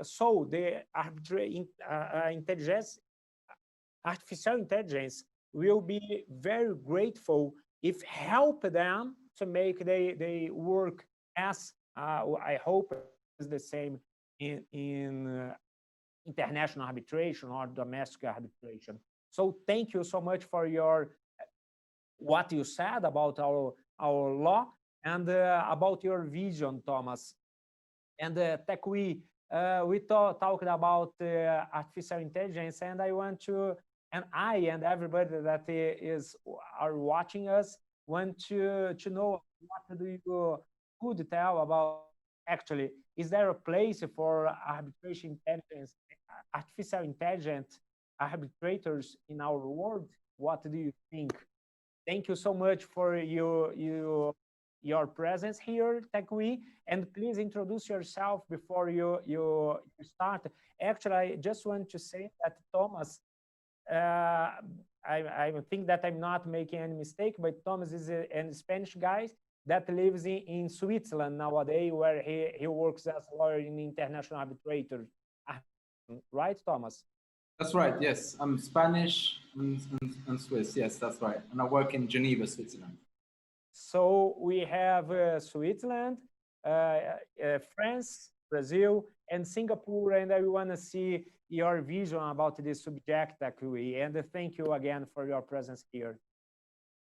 So the artificial intelligence will be very grateful if help them to make they work as I hope is the same in international arbitration or domestic arbitration. So thank you so much for what you said about our law and about your vision, Thomas. And Tekwi, we talked about artificial intelligence, and I want to, and I and everybody that are watching us want to know what do you could tell about actually, is there a place for arbitration intelligence, artificial intelligence arbitrators in our world? What do you think? Thank you so much for your presence here, Tekui. And please introduce yourself before you start. Actually, I just want to say that Thomas, I think that I'm not making any mistake, but Thomas is a Spanish guy that lives in Switzerland nowadays, where he works as a lawyer in international arbitrators. Right, Thomas?
That's right, yes. I'm Spanish and Swiss, yes, that's right. And I work in Geneva, Switzerland.
So we have Switzerland, France, Brazil, and Singapore, and I want to see your vision about this subject, actually. And thank you again for your presence here.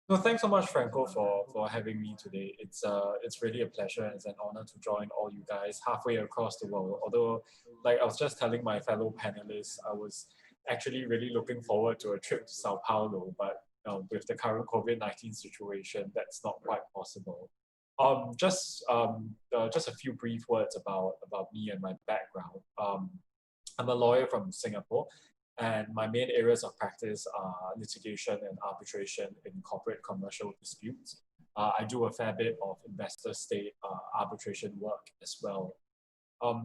No, thanks so much, Franco, for having me today. It's really a pleasure and it's an honor to join all you guys halfway across the world. Although, like I was just telling my fellow panelists, I was actually really looking forward to a trip to Sao Paulo, but with the current COVID-19 situation, that's not quite possible. Just a few brief words about me and my background. I'm a lawyer from Singapore, and my main areas of practice are litigation and arbitration in corporate commercial disputes. I do a fair bit of investor-state arbitration work as well.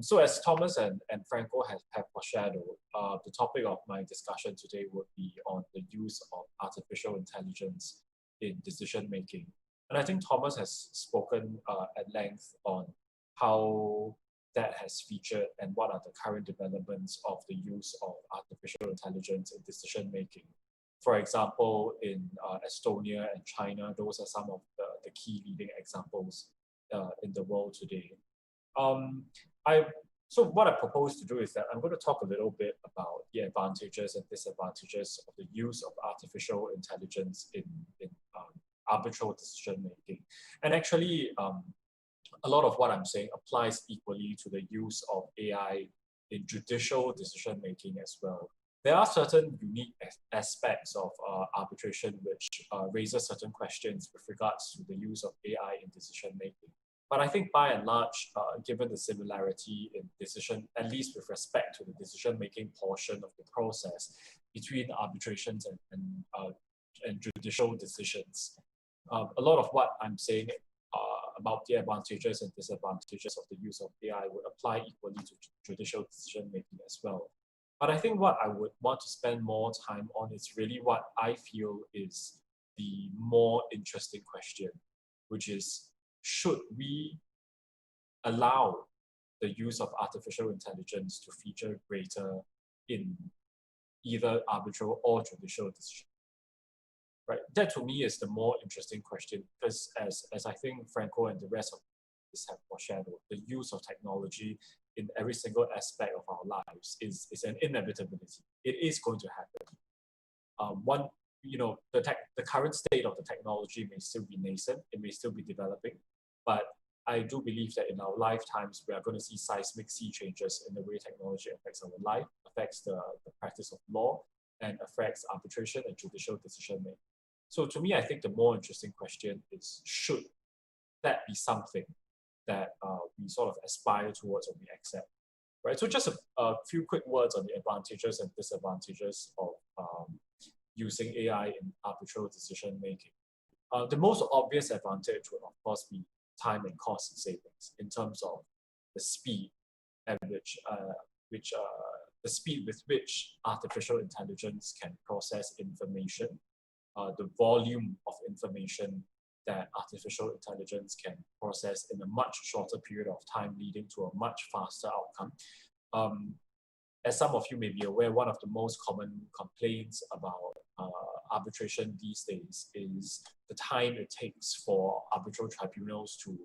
So as Thomas and Franco have foreshadowed, the topic of my discussion today would be on the use of artificial intelligence in decision-making. And I think Thomas has spoken at length on how that has featured and what are the current developments of the use of artificial intelligence in decision-making. For example, in Estonia and China, those are some of the key leading examples in the world today. So what I propose to do is that I'm going to talk a little bit about the advantages and disadvantages of the use of artificial intelligence in arbitral decision-making. And actually, a lot of what I'm saying applies equally to the use of AI in judicial decision-making as well. There are certain unique aspects of arbitration which raises certain questions with regards to the use of AI in decision-making. But I think by and large, given the similarity in decision, at least with respect to the decision-making portion of the process between arbitrations and judicial decisions, a lot of what I'm saying about the advantages and disadvantages of the use of AI would apply equally to judicial decision-making as well. But I think what I would want to spend more time on is really what I feel is the more interesting question, which is, should we allow the use of artificial intelligence to feature greater in either arbitral or judicial decision? Right, that to me is the more interesting question, because as I think Franco and the rest of this have foreshadowed, the use of technology in every single aspect of our lives is an inevitability. It is going to happen. The current state of the technology may still be nascent, it may still be developing, but I do believe that in our lifetimes, we are going to see seismic sea changes in the way technology affects our life, affects the practice of law, and affects arbitration and judicial decision-making. So to me, I think the more interesting question is, should that be something that we sort of aspire towards or we accept, right? So just a few quick words on the advantages and disadvantages of using AI in arbitral decision-making. The most obvious advantage would, of course, be time and cost savings in terms of the speed at which the speed with which artificial intelligence can process information, the volume of information that artificial intelligence can process in a much shorter period of time, leading to a much faster outcome. As some of you may be aware, one of the most common complaints about arbitration these days is the time it takes for arbitral tribunals to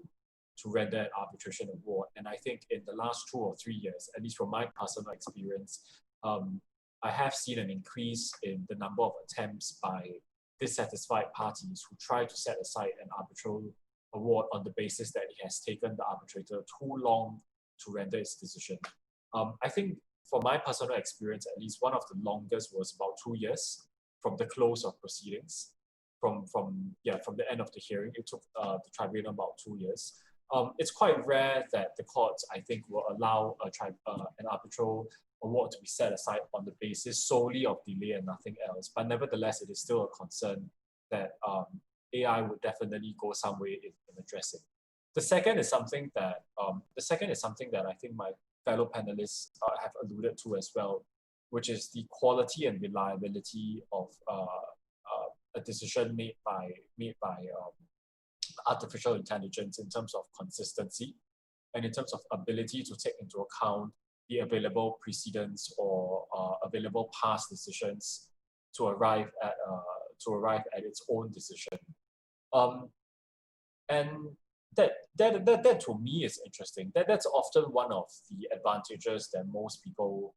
render an arbitration award. And I think in the last 2 or 3 years, at least from my personal experience, I have seen an increase in the number of attempts by dissatisfied parties who try to set aside an arbitral award on the basis that it has taken the arbitrator too long to render its decision. I think from my personal experience, at least one of the longest was about 2 years from the close of proceedings. From the end of the hearing, it took the tribunal about 2 years. It's quite rare that the courts, I think, will allow an arbitral award to be set aside on the basis solely of delay and nothing else. But nevertheless, it is still a concern that AI would definitely go some way in addressing. The second is something that I think my fellow panelists have alluded to as well, which is the quality and reliability of a decision made by artificial intelligence in terms of consistency and in terms of ability to take into account the available precedents or available past decisions to arrive at its own decision. And that to me is interesting. That's often one of the advantages that most people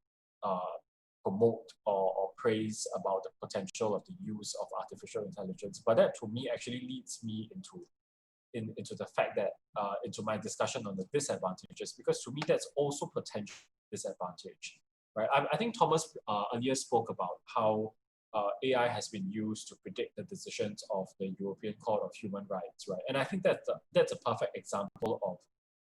promote or praise about the potential of the use of artificial intelligence. But that to me actually leads me into the fact that into my discussion on the disadvantages, because to me that's also potential disadvantage, right? I think Thomas earlier spoke about how AI has been used to predict the decisions of the European Court of Human Rights, right? And I think that's a perfect example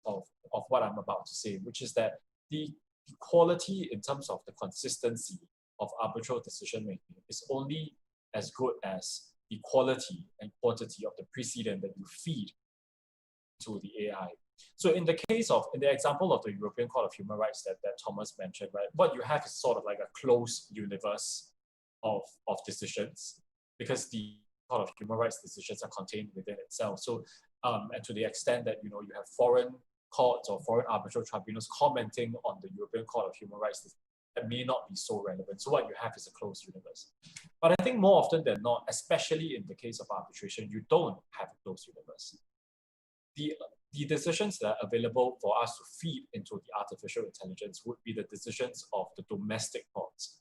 of what I'm about to say, which is that the quality in terms of the consistency of arbitral decision making is only as good as the quality and quantity of the precedent that you feed to the AI. So in the example of the European Court of Human Rights that Thomas mentioned, right, what you have is sort of like a closed universe of decisions, because the Court of Human Rights decisions are contained within itself. So and to the extent that you have foreign courts or foreign arbitral tribunals commenting on the European Court of Human Rights, that may not be so relevant. So what you have is a closed universe. But I think more often than not, especially in the case of arbitration, you don't have a closed universe. The decisions that are available for us to feed into the artificial intelligence would be the decisions of the domestic courts.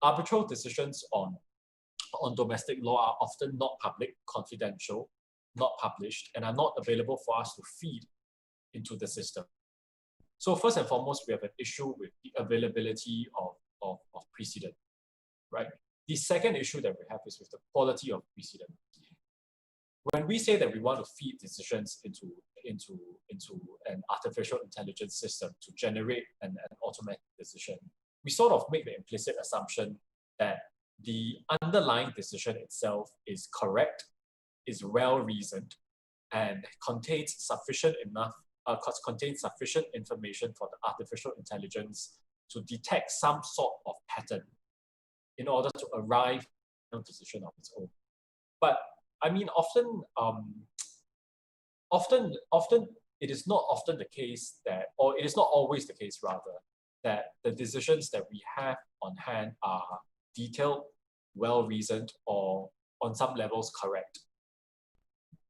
Arbitral decisions on domestic law are often not public, confidential, not published, and are not available for us to feed into the system. So first and foremost, we have an issue with the availability of precedent, right? The second issue that we have is with the quality of precedent. When we say that we want to feed decisions into an artificial intelligence system to generate an automatic decision, we sort of make the implicit assumption that the underlying decision itself is correct, is well-reasoned, and contains sufficient information for the artificial intelligence to detect some sort of pattern in order to arrive at a decision of its own. But I mean, often it is not often the case that, or it is not always the case rather, that the decisions that we have on hand are detailed, well-reasoned, or on some levels correct,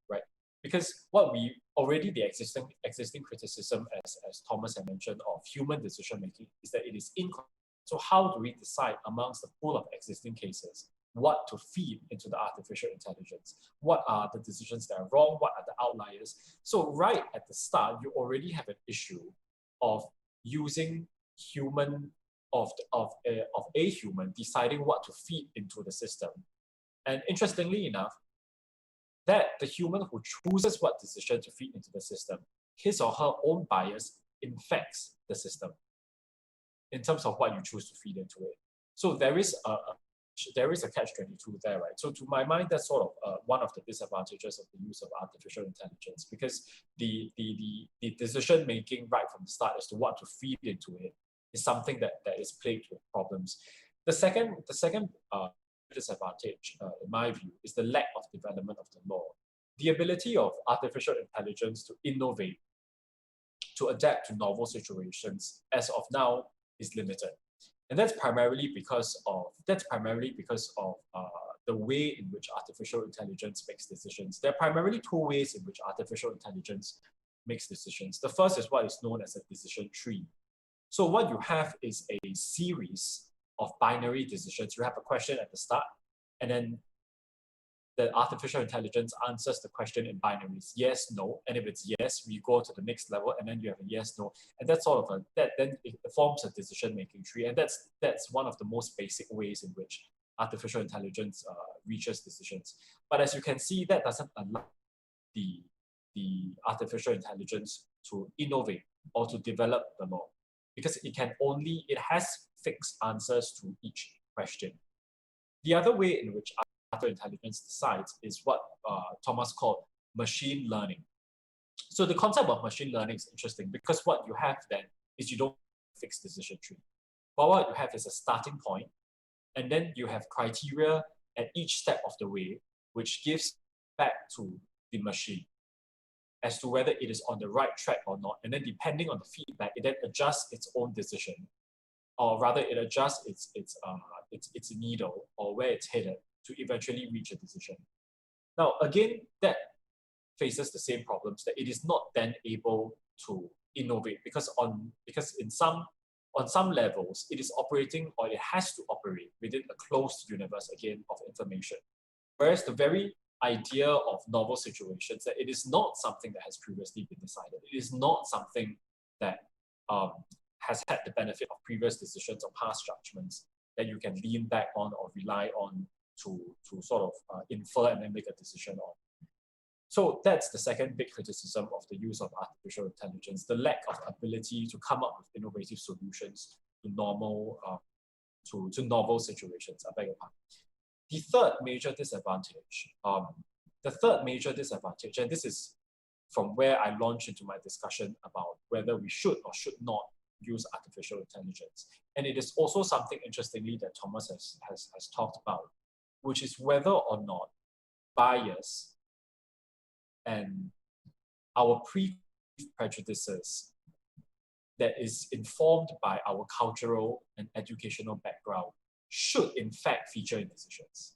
right? Because the existing criticism, as Thomas had mentioned, of human decision-making is that it is incorrect. So how do we decide amongst the pool of existing cases what to feed into the artificial intelligence? What are the decisions that are wrong? What are the outliers? So right at the start, you already have an issue of using a human deciding what to feed into the system. And interestingly enough, that the human who chooses what decision to feed into the system, his or her own bias infects the system in terms of what you choose to feed into it. So there is a catch-22 there, right? So to my mind, that's sort of one of the disadvantages of the use of artificial intelligence, because the decision-making right from the start as to what to feed into it is something that is plagued with problems. The second disadvantage, in my view, is the lack of development of the law. The ability of artificial intelligence to innovate, to adapt to novel situations, as of now, is limited. And that's primarily because of the way in which artificial intelligence makes decisions. There are primarily two ways in which artificial intelligence makes decisions. The first is what is known as a decision tree. So what you have is a series of binary decisions. You have a question at the start, and then the artificial intelligence answers the question in binaries, yes, no. And if it's yes, we go to the next level, and then you have a yes, no. And that's sort of then it forms a decision-making tree. And that's one of the most basic ways in which artificial intelligence reaches decisions. But as you can see, that doesn't allow the artificial intelligence to innovate or to develop the law, because it has fixed answers to each question. The other way in which artificial intelligence decides is what Thomas called machine learning. So the concept of machine learning is interesting because what you have then is you don't fix decision tree. But what you have is a starting point, and then you have criteria at each step of the way, which gives back to the machine as to whether it is on the right track or not. And then depending on the feedback, it then adjusts its own decision, or rather it adjusts its needle or where it's headed to eventually reach a decision. Now, again, that faces the same problems, that it is not then able to innovate because on some levels, it is operating, or it has to operate within a closed universe, again, of information. Whereas the very idea of novel situations, that it is not something that has previously been decided. It is not something that has had the benefit of previous decisions or past judgments that you can lean back on or rely on to sort of infer and then make a decision on. So that's the second big criticism of the use of artificial intelligence, the lack of ability to come up with innovative solutions to novel situations. I beg your pardon. The third major disadvantage, and this is from where I launched into my discussion about whether we should or should not use artificial intelligence. And it is also something, interestingly, that Thomas has talked about, which is whether or not bias and our prejudices that is informed by our cultural and educational background should in fact feature in decisions.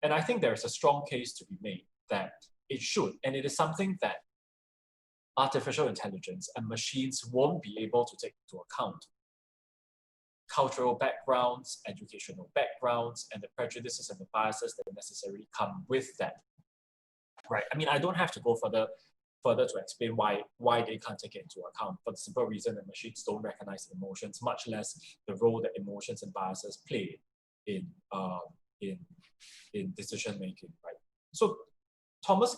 And I think there is a strong case to be made that it should, and it is something that artificial intelligence and machines won't be able to take into account. Cultural backgrounds, educational backgrounds, and the prejudices and the biases that necessarily come with that. Right. I mean, I don't have to go further to explain why they can't take it into account, for the simple reason that machines don't recognize emotions, much less the role that emotions and biases play in decision making. Right. So Thomas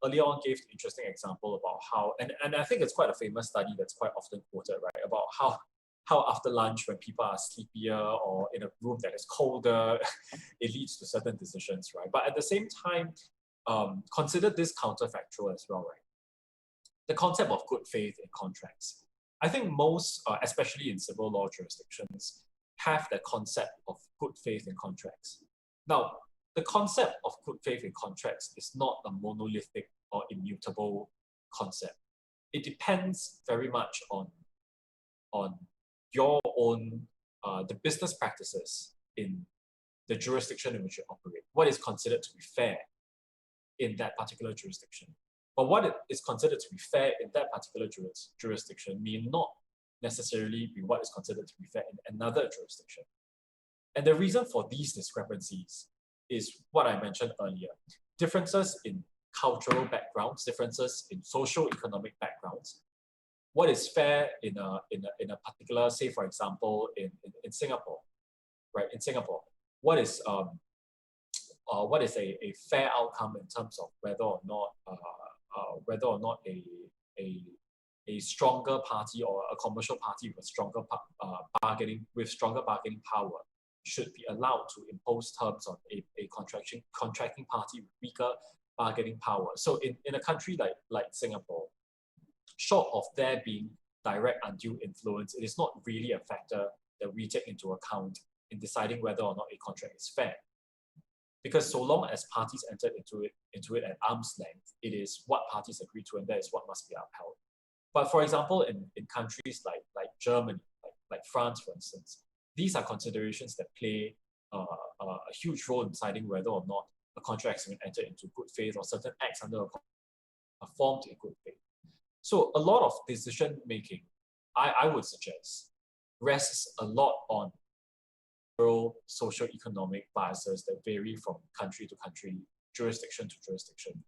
earlier on gave an interesting example about how, and I think it's quite a famous study that's quite often quoted, right, about how after lunch, when people are sleepier or in a room that is colder, it leads to certain decisions, right? But at the same time, consider this counterfactual as well, right? The concept of good faith in contracts. I think most, especially in civil law jurisdictions, have the concept of good faith in contracts. Now, the concept of good faith in contracts is not a monolithic or immutable concept. It depends very much on your own, the business practices in the jurisdiction in which you operate. What is considered to be fair in that particular jurisdiction. But what is considered to be fair in that particular jurisdiction may not necessarily be what is considered to be fair in another jurisdiction. And the reason for these discrepancies is what I mentioned earlier. Differences in cultural backgrounds, differences in socio-economic backgrounds. What is fair in a particular, say for example, in Singapore, right? In Singapore, what is a fair outcome in terms of whether or not a stronger party or a commercial party with stronger bargaining power should be allowed to impose terms on a contracting party with weaker bargaining power. So in a country like Singapore, short of there being direct undue influence, it is not really a factor that we take into account in deciding whether or not a contract is fair. Because so long as parties entered into it at arm's length, it is what parties agree to, and that is what must be upheld. But for example, in countries like Germany, like France, for instance, these are considerations that play a huge role in deciding whether or not a contract has been entered into good faith or certain acts under a contract are formed in good faith. So a lot of decision making, I would suggest, rests a lot on socio-economic biases that vary from country to country, jurisdiction to jurisdiction.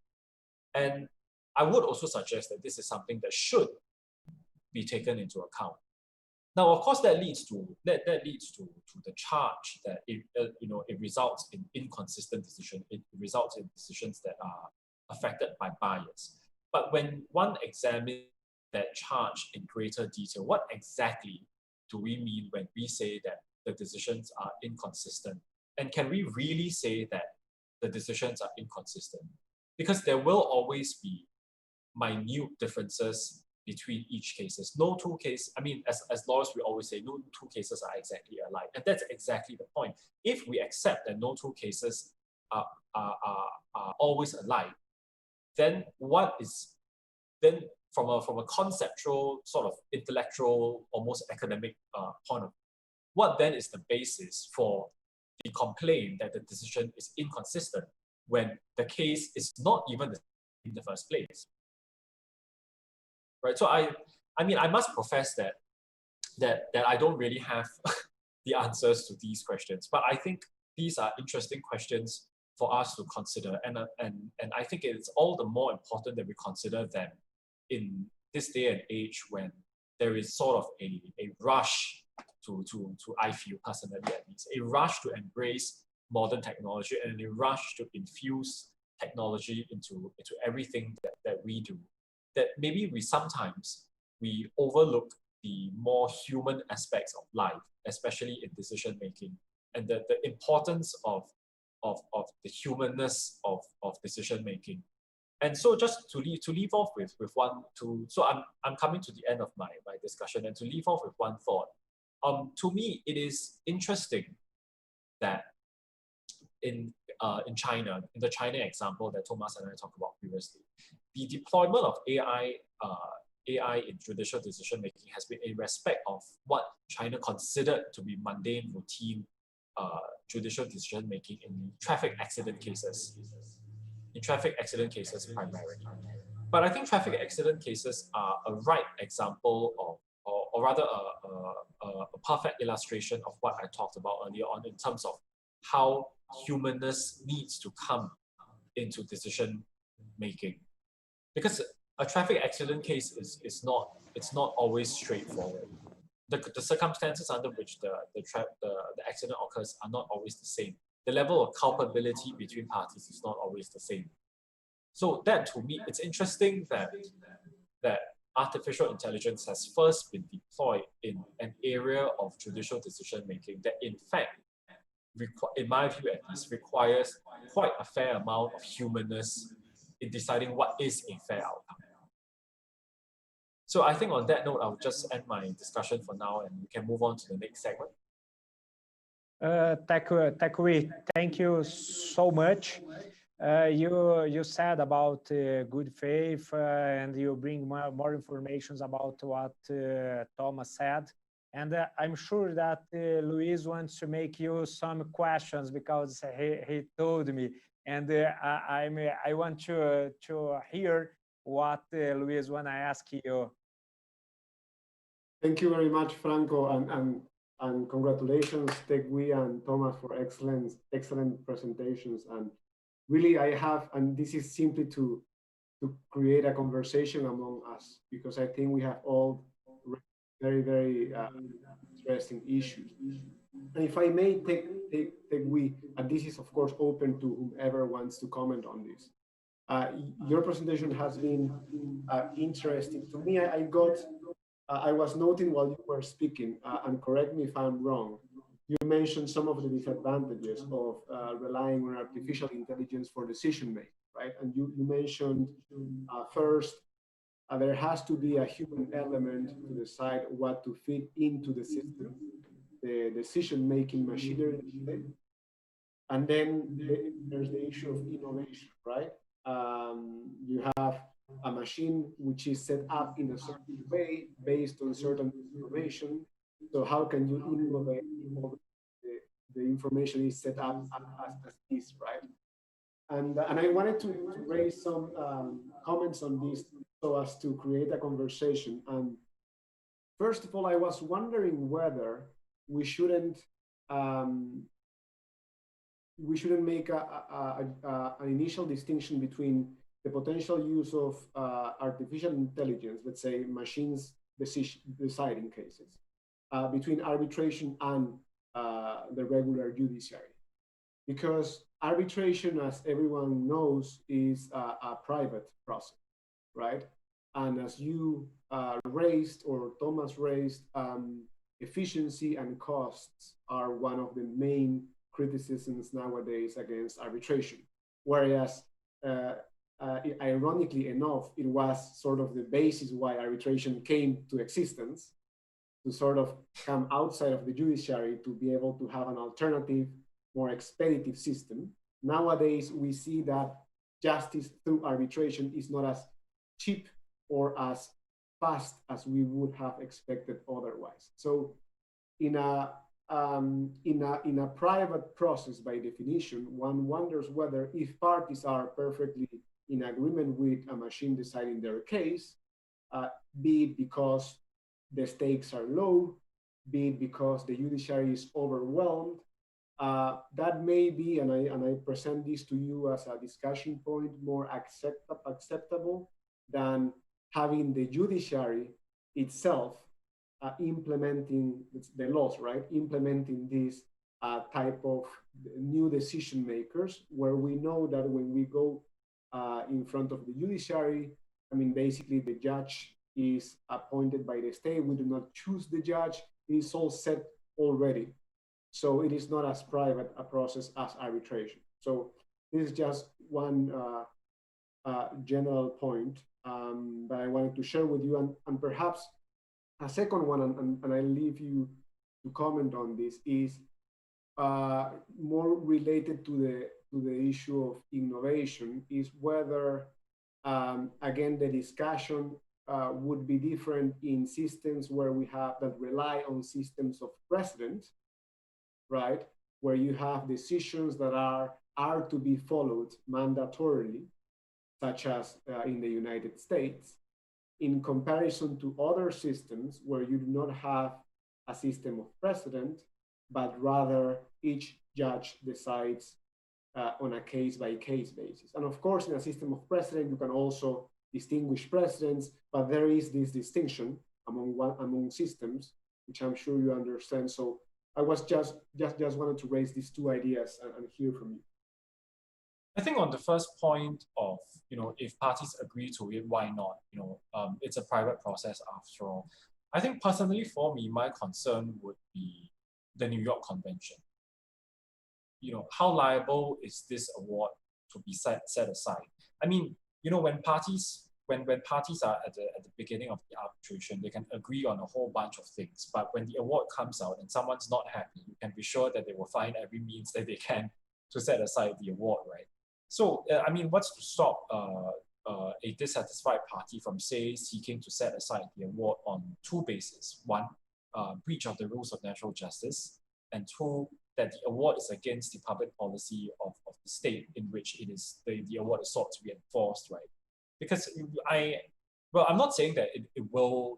And I would also suggest that this is something that should be taken into account. Now, of course, that leads to the charge that it results in inconsistent decisions. It results in decisions that are affected by bias. But when one examines that charge in greater detail, what exactly do we mean when we say that the decisions are inconsistent And can we really say that the decisions are inconsistent? Because there will always be minute differences between each cases. No two cases, I mean, as lawyers, we always say no two cases are exactly alike. And that's exactly the point. If we accept that no two cases are always alike, then then from a conceptual, sort of intellectual, almost academic point of view, what then is the basis for the complaint that the decision is inconsistent when the case is not even in the first place? Right. So I mean, I must profess that I don't really have the answers to these questions, but I think these are interesting questions for us to consider, and I think it's all the more important that we consider them in this day and age when there is sort of a rush to I feel personally at least, a rush to embrace modern technology and a rush to infuse technology into everything that we do. That maybe sometimes we overlook the more human aspects of life, especially in decision making, and the importance of the humanness of decision making. And so just to leave off with so I'm coming to the end of my discussion, and to leave off with one thought. To me, it is interesting that in China, in the China example that Thomas and I talked about previously, the deployment of AI in judicial decision making has been in respect of what China considered to be mundane, routine judicial decision making in traffic accident cases. In traffic accident cases primarily. But I think traffic accident cases are a right example of, or rather a perfect illustration of what I talked about earlier on in terms of how humanness needs to come into decision making. Because a traffic accident case is not always straightforward. The circumstances under which the accident occurs are not always the same. The level of culpability between parties is not always the same. So that, to me, it's interesting that artificial intelligence has first been deployed in an area of judicial decision making that, in fact, in my view at least, requires quite a fair amount of humanness in deciding what is a fair outcome. So I think on that note, I'll just end my discussion for now, and we can move on to the next segment.
Takui, thank you so much. You said about good faith, and you bring more information about what Thomas said. And I'm sure that Luis wants to make you some questions because he told me, and I want to hear what Luis want to ask you.
Thank you very much, Franco, and congratulations, Tegui and Thomas, for excellent presentations. And really, I have, and this is simply to create a conversation among us, because I think we have all very, very interesting issues. And if I may take we, and this is of course open to whomever wants to comment on this. Your presentation has been interesting to me. I was noting while you were speaking, and correct me if I'm wrong, you mentioned some of the disadvantages of relying on artificial intelligence for decision making, right? And you mentioned first, there has to be a human element to decide what to fit into the system, the decision-making machinery. And then there's the issue of innovation, right? You have a machine which is set up in a certain way based on certain information. So how can you innovate the information is set up as is, right? And I wanted to raise some comments on this so as to create a conversation. And first of all, I was wondering whether we shouldn't make an initial distinction between the potential use of artificial intelligence, let's say machines deciding cases, between arbitration and the regular judiciary. Because arbitration, as everyone knows, is a private process, right? And as you raised, or Thomas raised, efficiency and costs are one of the main criticisms nowadays against arbitration. Whereas, ironically enough, it was sort of the basis why arbitration came to existence, to sort of come outside of the judiciary to be able to have an alternative, more expeditive system. Nowadays, we see that justice through arbitration is not as cheap or as fast as we would have expected otherwise. So in a private process, by definition, one wonders whether, if parties are perfectly in agreement with a machine deciding their case, be it because the stakes are low, be it because the judiciary is overwhelmed, that may be, and I present this to you as a discussion point, more acceptable than having the judiciary itself implementing the laws, right? Implementing this type of new decision makers, where we know that when we go in front of the judiciary, I mean, basically the judge is appointed by the state. We do not choose the judge. It is all set already. So it is not as private a process as arbitration. So this is just one general point that I wanted to share with you. And perhaps a second one, and I leave you to comment on this, is more related to the issue of innovation, is whether, again, the discussion would be different in systems where we have that rely on systems of precedent, right? Where you have decisions that are to be followed mandatorily, such as in the United States, in comparison to other systems where you do not have a system of precedent, but rather each judge decides on a case-by-case basis. And of course, in a system of precedent, you can also distinguish precedents, but there is this distinction among systems, which I'm sure you understand. So I was just wanted to raise these two ideas and hear from you.
I think on the first point of, if parties agree to it, why not? It's a private process after all. I think personally for me, my concern would be the New York Convention. How liable is this award to be set aside? I mean, when parties are at the beginning of the arbitration, they can agree on a whole bunch of things. But when the award comes out and someone's not happy, you can be sure that they will find every means that they can to set aside the award, right? So, I mean, what's to stop a dissatisfied party from, say, seeking to set aside the award on two bases? One, breach of the rules of natural justice, and two, that the award is against the public policy of the state in which it is the award is sought to be enforced, right? Because I'm not saying that it will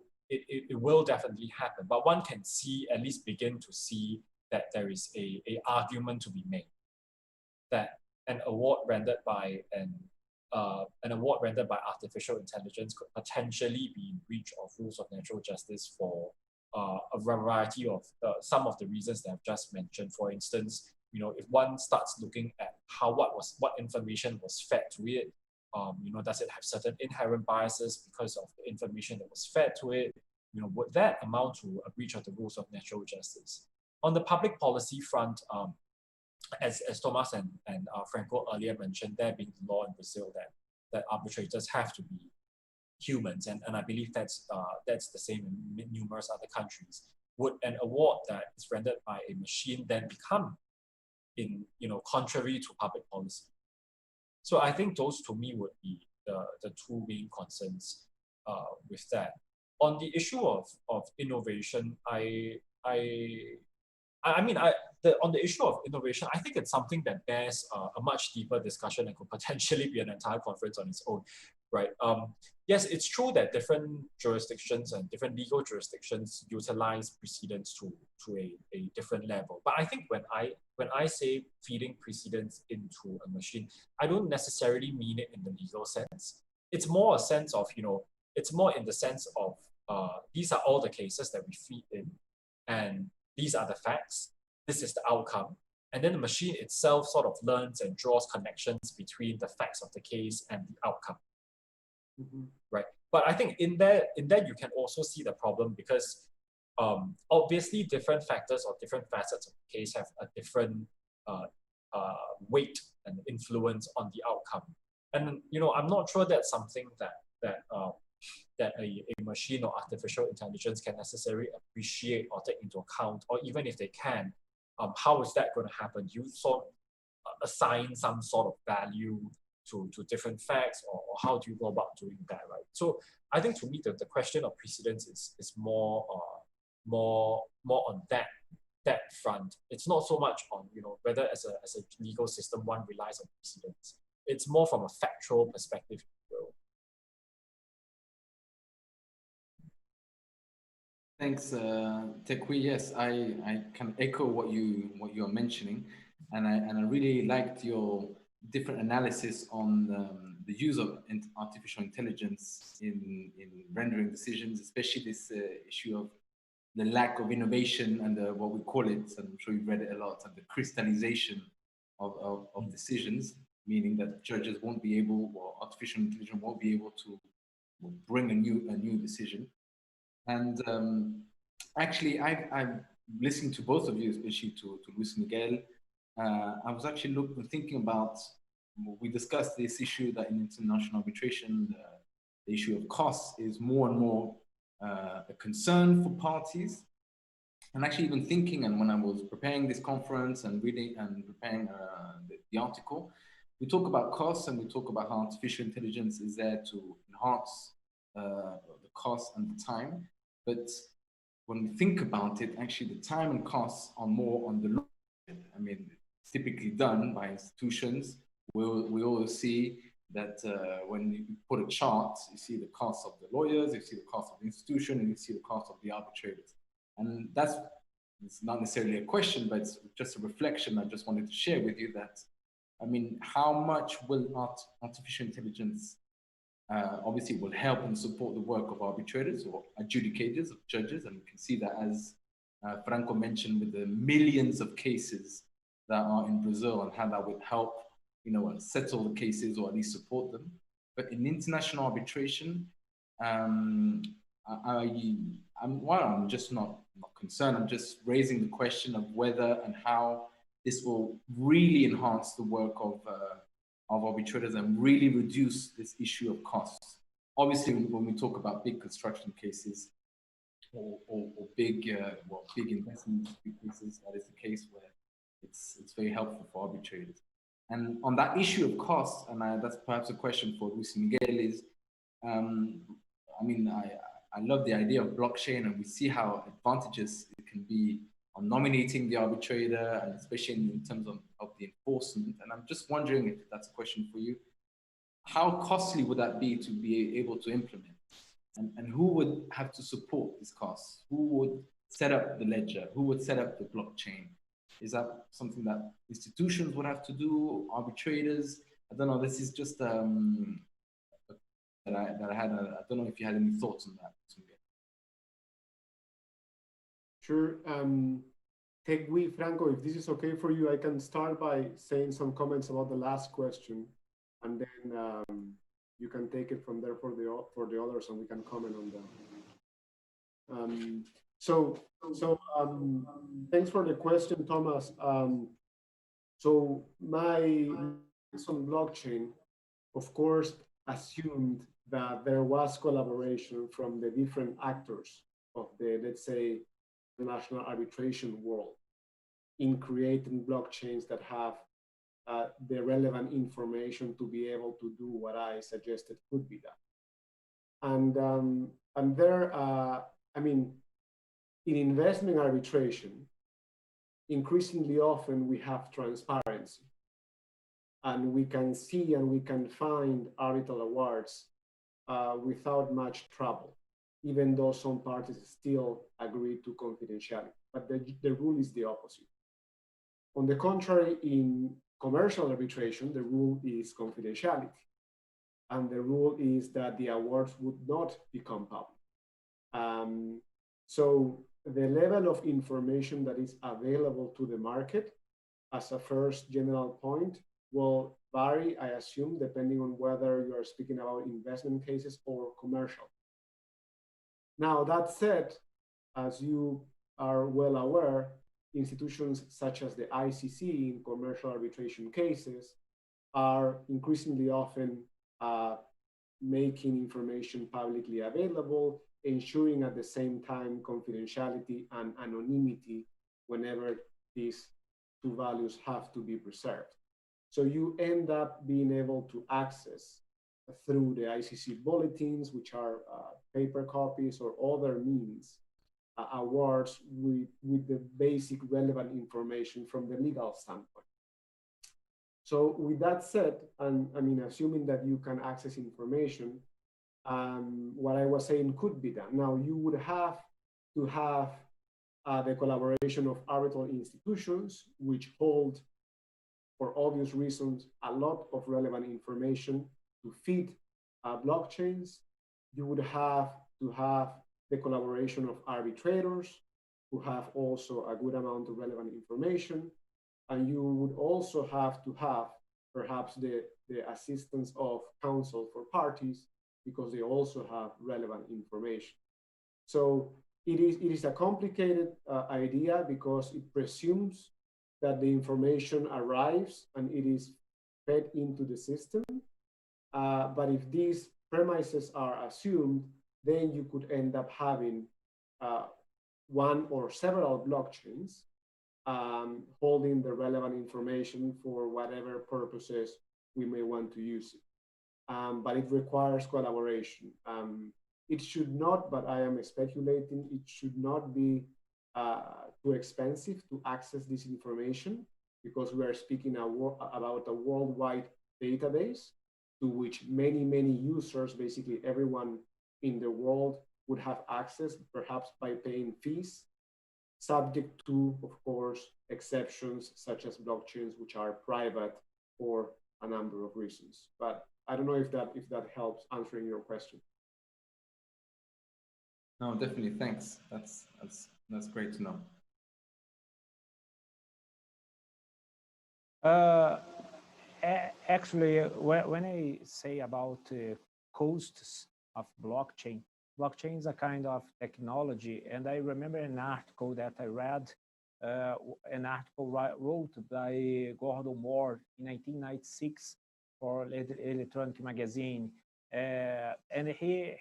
definitely happen, but one can at least begin to see that there is a argument to be made that an award rendered by artificial intelligence could potentially be in breach of rules of natural justice for a variety of some of the reasons that I've just mentioned. For instance, if one starts looking at what information was fed to it, does it have certain inherent biases because of the information that was fed to it? Would that amount to a breach of the rules of natural justice? On the public policy front, as Thomas and Franco earlier mentioned, there being the law in Brazil that arbitrators have to be humans, and I believe that's the same in numerous other countries. Would an award that is rendered by a machine then become contrary to public policy? So I think those to me would be the two main concerns with that. On the issue of innovation, on the issue of innovation, I think it's something that bears a much deeper discussion and could potentially be an entire conference on its own, right? Yes, it's true that different jurisdictions and different legal jurisdictions utilize precedents to a different level. But I think when I say feeding precedents into a machine, I don't necessarily mean it in the legal sense. It's more a sense of, it's more in the sense of these are all the cases that we feed in, and these are the facts, this is the outcome. And then the machine itself sort of learns and draws connections between the facts of the case and the outcome. Mm-hmm. Right? But I think in that you can also see the problem, because obviously different factors or different facets of the case have a different weight and influence on the outcome. And I'm not sure that's something that a machine or artificial intelligence can necessarily appreciate or take into account, or even if they can, how is that going to happen? You sort of assign some sort of value to different facts, or how do you go about doing that, right? So I think to me the question of precedence is more on that front. It's not so much on whether as a legal system one relies on precedence. It's more from a factual perspective.
Thanks, Tekwi. Yes, I can echo what you're mentioning, and I really liked your different analysis on the use of artificial intelligence in rendering decisions, especially this issue of the lack of innovation and what we call it, and I'm sure you've read it a lot, and the crystallization of decisions, meaning that judges won't be able, or artificial intelligence won't be able to bring a new decision. And actually, I'm listening to both of you, especially to Luis Miguel. I was actually thinking about, we discussed this issue that in international arbitration, the issue of costs is more and more a concern for parties. And actually even thinking, and when I was preparing this conference and reading and preparing the article, we talk about costs and we talk about how artificial intelligence is there to enhance the cost and the time. But when we think about it, actually the time and costs are more on the low end. I mean, it's typically done by institutions. We always see that when you put a chart, you see the cost of the lawyers, you see the cost of the institution, and you see the cost of the arbitrators. And it's not necessarily a question, but it's just a reflection I just wanted to share with you that, I mean, how much will artificial intelligence obviously will help and support the work of arbitrators or adjudicators, of judges, and we can see that as Franco mentioned with the millions of cases that are in Brazil and how that would help settle the cases or at least support them. But in international arbitration, I'm just not concerned. I'm just raising the question of whether and how this will really enhance the work of arbitrators and really reduce this issue of costs. Obviously, when we talk about big construction cases or big investment cases, that is the case where it's very helpful for arbitrators. And on that issue of costs, and that's perhaps a question for Luis Miguel, is, I mean, I love the idea of blockchain, and we see how advantageous it can be on nominating the arbitrator, and especially in terms of the enforcement. And I'm just wondering if that's a question for you. How costly would that be to be able to implement? And who would have to support these costs? Who would set up the ledger? Who would set up the blockchain? Is that something that institutions would have to do, arbitrators? I don't know, this is just that I had, I don't know if you had any thoughts on that.
Sure. Tegui, Franco, if this is okay for you, I can start by saying some comments about the last question, and then you can take it from there for the others, and we can comment on them. So thanks for the question, Thomas. So my on blockchain, of course, assumed that there was collaboration from the different actors of the, let's say, the national arbitration world in creating blockchains that have the relevant information to be able to do what I suggested could be done. And there, I mean, in investment arbitration, increasingly often we have transparency, and we can see and we can find arbitral awards without much trouble, even though some parties still agree to confidentiality. But the rule is the opposite. On the contrary, in commercial arbitration, the rule is confidentiality. And the rule is that the awards would not become public. So the level of information that is available to the market as a first general point will vary, I assume, depending on whether you are speaking about investment cases or commercial. Now, that said, as you are well aware, institutions such as the ICC in commercial arbitration cases are increasingly often making information publicly available, ensuring at the same time confidentiality and anonymity whenever these two values have to be preserved. So you end up being able to access through the ICC bulletins, which are paper copies or other means, awards with the basic relevant information from the legal standpoint. So with that said, and I mean, assuming that you can access information, what I was saying could be done. Now, you would have to have the collaboration of arbitral institutions, which hold, for obvious reasons, a lot of relevant information to feed blockchains. You would have to have the collaboration of arbitrators who have also a good amount of relevant information. And you would also have to have perhaps the assistance of counsel for parties because they also have relevant information. So it is a complicated idea because it presumes that the information arrives and it is fed into the system. But if these premises are assumed, then you could end up having one or several blockchains holding the relevant information for whatever purposes we may want to use it. But it requires collaboration. It should not, but I am speculating, it should not be too expensive to access this information because we are speaking about a worldwide database to which many, many users, basically everyone in the world would have access, perhaps by paying fees, subject to, of course, exceptions such as blockchains, which are private for a number of reasons. But I don't know if that helps answering your question.
No, definitely. Thanks. That's great to know.
Actually, when I say about costs of blockchain is a kind of technology. And I remember an article that I read, an article wrote by Gordon Moore in 1996 for Electronic Magazine. And he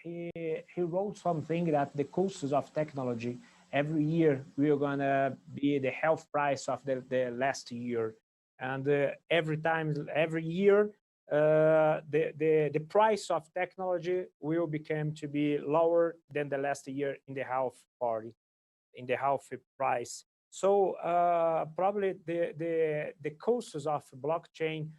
wrote something that the costs of technology every year we're gonna be the health price of the last year, and every year the price of technology will become to be lower than the last year in the health price. So probably the costs of blockchain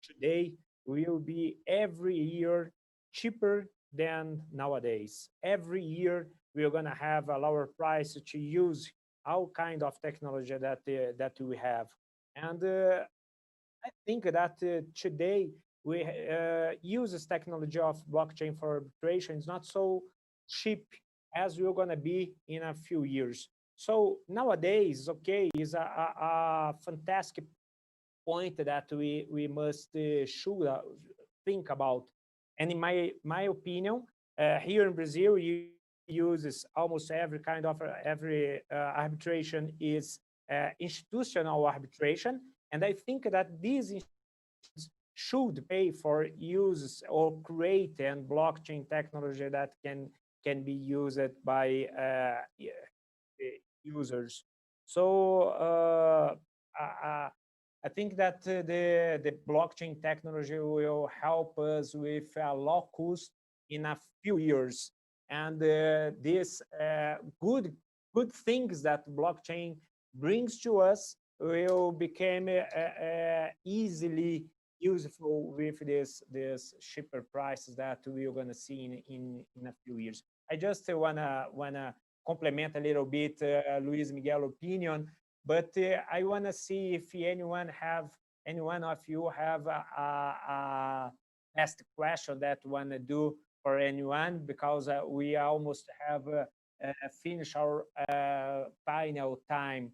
today will be every year cheaper than nowadays. Every year we're going to have a lower price to use all kind of technology that we have. And I think that today we use this technology of blockchain for arbitration is not so cheap as we're going to be in a few years. So nowadays, okay, is a fantastic point that we must should think about. And in my opinion, here in Brazil, we uses almost every kind of arbitration is institutional arbitration, and I think that these institutions should pay for use or create and blockchain technology that can be used by users. So I think that the blockchain technology will help us with a low cost in a few years, and these good things that blockchain brings to us will become easily useful with this cheaper prices that we're gonna see in a few years. I just wanna complement a little bit Luis Miguel opinion, but I wanna see if any one of you have a last question that wanna do for anyone, because we almost have finished our final time.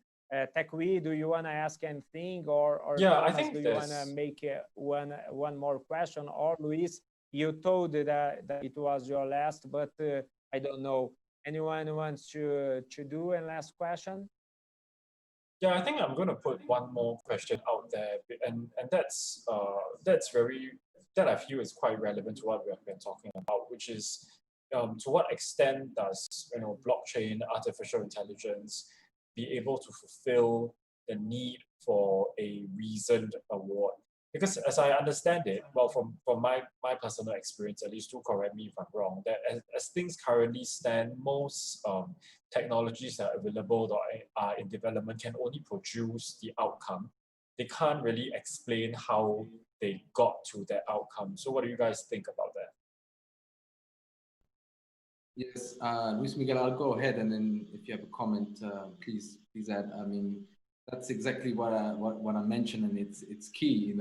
Tekwi, do you want to ask anything, or
yeah,
Thomas,
I think
do you want to make one more question, or Luis, you told that it was your last, but I don't know. Anyone wants to do a last question?
Yeah, I think I'm going to put one more question out there, and that's very that I feel is quite relevant to what we have been talking about, which is to what extent does blockchain, artificial intelligence, be able to fulfill the need for a reasoned award? Because as I understand it, well, from my personal experience, at least, do correct me if I'm wrong, that as things currently stand, most technologies that are available or are in development can only produce the outcome. They can't really explain how they got to that outcome. So what do you guys think about that?
Yes, Luis Miguel, I'll go ahead, and then if you have a comment, please add. I mean, that's exactly what I mentioned, and it's key.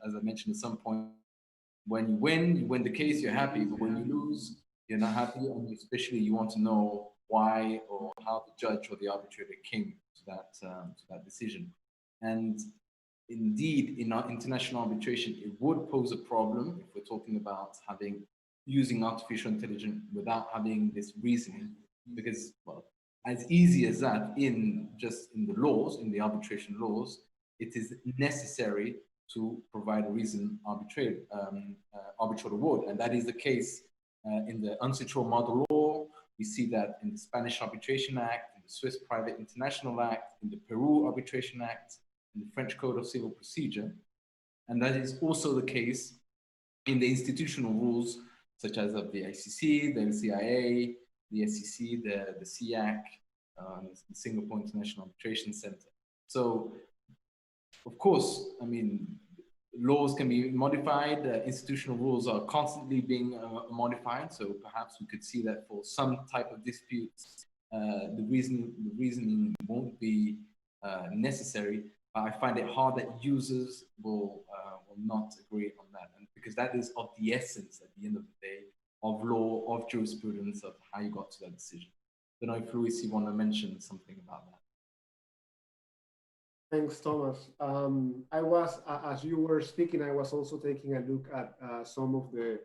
As I mentioned at some point, when you win the case, you're happy, but when you lose, you're not happy, and especially you want to know why or how the judge or the arbitrator came to that decision. And indeed, in our international arbitration, it would pose a problem if we're talking about using artificial intelligence without having this reasoning, because, well, as easy as that, in the laws, in the arbitration laws, it is necessary to provide a reason arbitral award, and that is the case in the Untitled Model Law. We see that in the Spanish Arbitration Act, in the Swiss Private International Act, in the Peru Arbitration Act, in the French Code of Civil Procedure, and that is also the case in the institutional rules such as of the ICC, the NCIA, the SEC, the SIAC, the Singapore International Arbitration Center. So, of course, I mean, laws can be modified. Institutional rules are constantly being modified. So perhaps we could see that for some type of disputes, the reasoning won't be necessary. But I find it hard that users will not agree on that, and because that is of the essence at the end of the day of law, of jurisprudence, of how you got to that decision. I don't know if Luis, you want to mention something about that.
Thanks, Thomas. I was, as you were speaking, I was also taking a look at some of the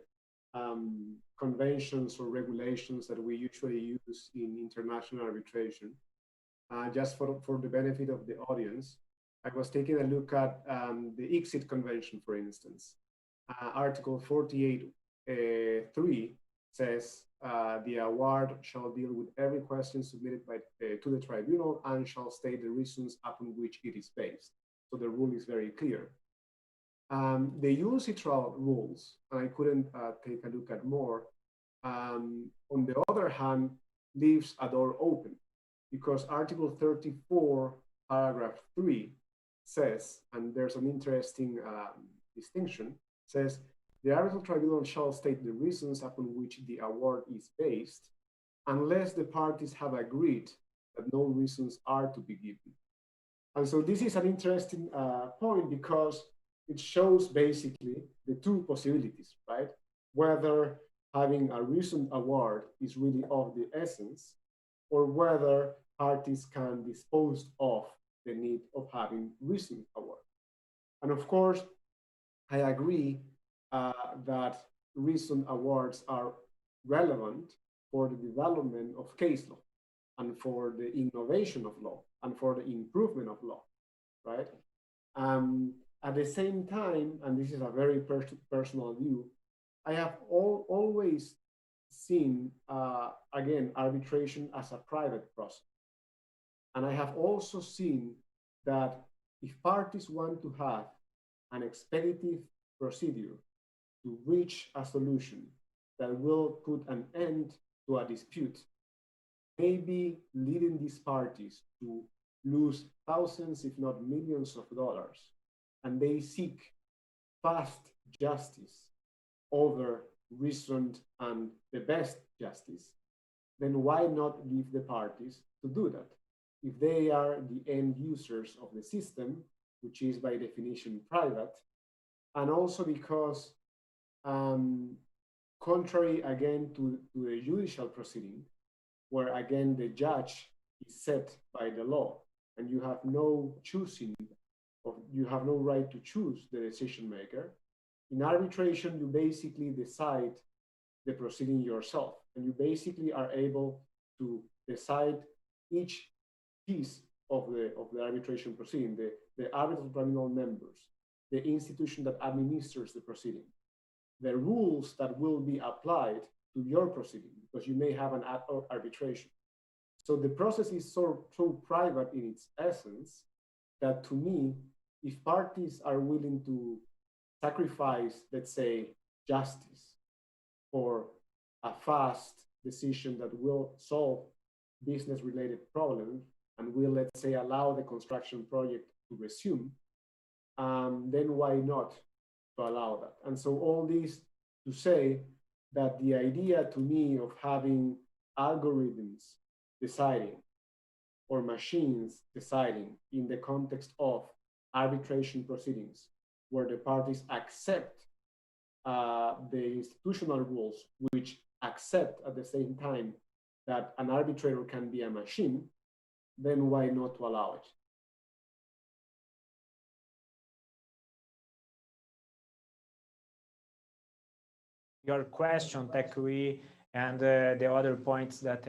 conventions or regulations that we usually use in international arbitration. Just for the benefit of the audience, I was taking a look at the ICSID Convention, for instance. Article 48.3 says the award shall deal with every question submitted to the tribunal and shall state the reasons upon which it is based. So the rule is very clear. The UNCITRAL rules, and I couldn't take a look at more, on the other hand, leaves a door open, because Article 34, paragraph 3 says, and there's an interesting distinction, says, the arbitral tribunal shall state the reasons upon which the award is based, unless the parties have agreed that no reasons are to be given. And so this is an interesting point, because it shows basically the two possibilities, right? Whether having a reasoned award is really of the essence, or whether parties can dispose of the need of having reasoned award. And of course, I agree that reasoned awards are relevant for the development of case law and for the innovation of law and for the improvement of law, right? At the same time, and this is a very personal view, I have always seen, again, arbitration as a private process. And I have also seen that if parties want to have an expeditive procedure to reach a solution that will put an end to a dispute, maybe leading these parties to lose thousands, if not millions of dollars, and they seek fast justice over reasoned and the best justice, then why not leave the parties to do that? If they are the end users of the system, which is by definition private, and also because contrary again to the judicial proceeding, where again the judge is set by the law and you have no choosing, or you have no right to choose the decision maker, in arbitration you basically decide the proceeding yourself, and you basically are able to decide each piece of the arbitration proceeding, the arbitral tribunal members, the institution that administers the proceeding, the rules that will be applied to your proceeding, because you may have an ad hoc arbitration. So the process is so private in its essence that, to me, if parties are willing to sacrifice, let's say, justice for a fast decision that will solve business-related problems and will, let's say, allow the construction project to resume, then why not to allow that? And so all this to say that the idea, to me, of having algorithms deciding or machines deciding in the context of arbitration proceedings where the parties accept the institutional rules, which accept at the same time that an arbitrator can be a machine, then why not to allow it?
Your question, Tekui, and the other points that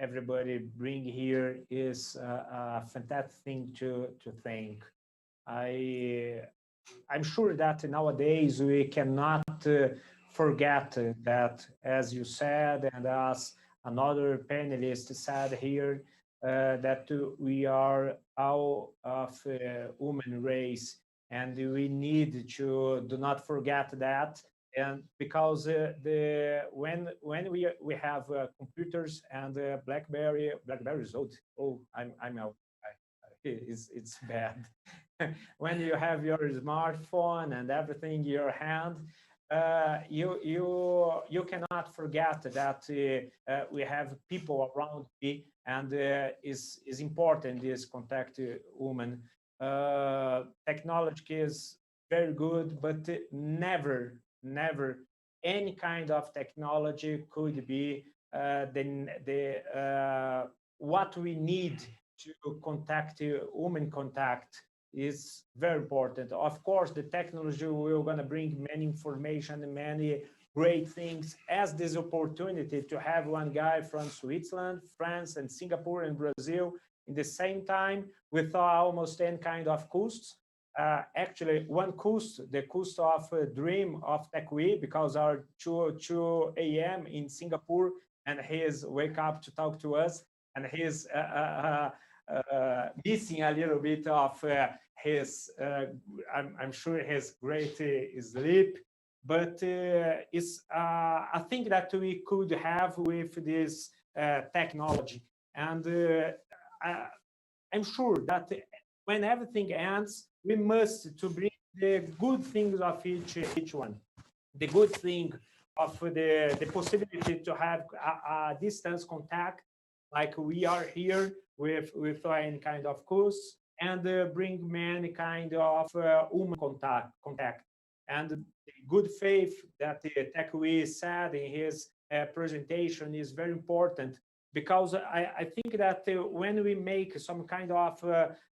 everybody bring here is a fantastic thing to think. I'm sure that nowadays we cannot forget that, as you said, and as another panelist said here, that we are all of human race, and we need to do not forget that. And because when we have computers and BlackBerry is old. Oh, I'm out. It's bad. When you have your smartphone and everything in your hand, you cannot forget that we have people around me, and is important this contact woman. Technology is very good, but never any kind of technology could be what we need to contact human contact is very important. Of course, the technology will gonna bring many information and many great things, as this opportunity to have one guy from Switzerland, France, and Singapore and Brazil in the same time without almost any kind of costs. Actually, one cost, the cost of a dream of Tekui, because our 2 a.m. in Singapore, and he's wake up to talk to us, and he's missing a little bit of his, I'm sure his great sleep, but it's a thing that we could have with this technology. And I'm sure that when everything ends, we must to bring the good things of each one. The good thing of the possibility to have a distance contact, like we are here with any kind of course, and bring many kind of human contact. And the good faith that Tekui said in his presentation is very important, because I think that when we make some kind of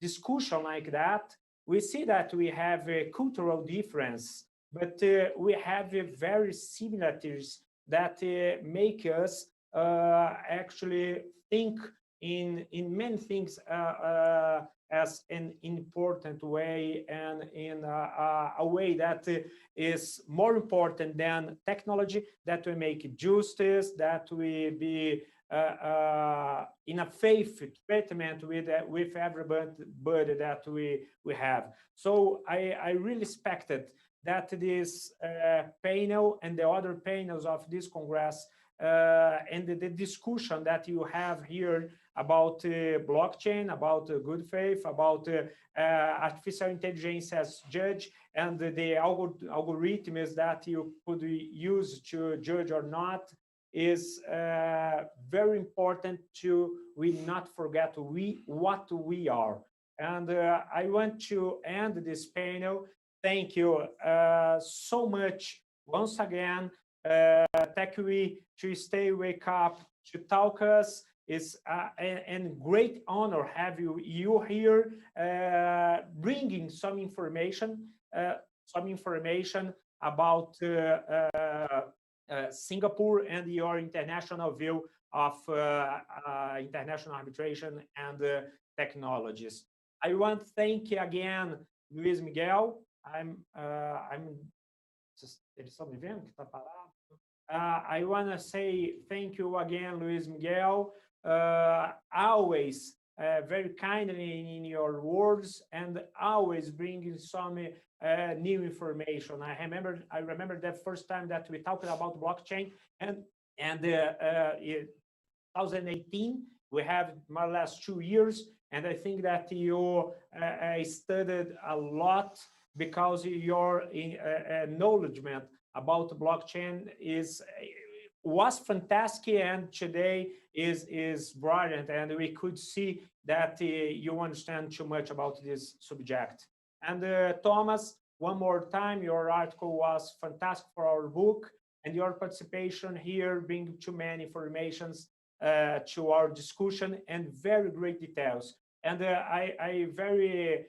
discussion like that, we see that we have a cultural difference, but we have very similarities that make us actually think in many things as an important way, and in a way that is more important than technology, that we make justice, that we be in a faith treatment with everybody that we have. So I really expected that this panel and the other panels of this Congress and the discussion that you have here about blockchain, about good faith, about artificial intelligence as judge, and the algorithms that you could use to judge or not, is very important to we not forget what we are. And I want to end this panel. Thank you so much once again, Tekui, to stay wake up to talk us. It's a great honor have you here, bringing some information about Singapore and your international view of international arbitration and technologies. I want to thank again Luiz Miguel. Eles estão me vendo que está parado? I want to say thank you again, Luiz Miguel. Always very kindly in your words and always bringing some new information. I remember the first time that we talked about blockchain and 2018. We have more or less 2 years, and I think that you studied a lot because your acknowledgement about blockchain was fantastic, and today is brilliant, and we could see that you understand too much about this subject. And Thomas, one more time, your article was fantastic for our book, and your participation here bring too many informations to our discussion and very great details. And I very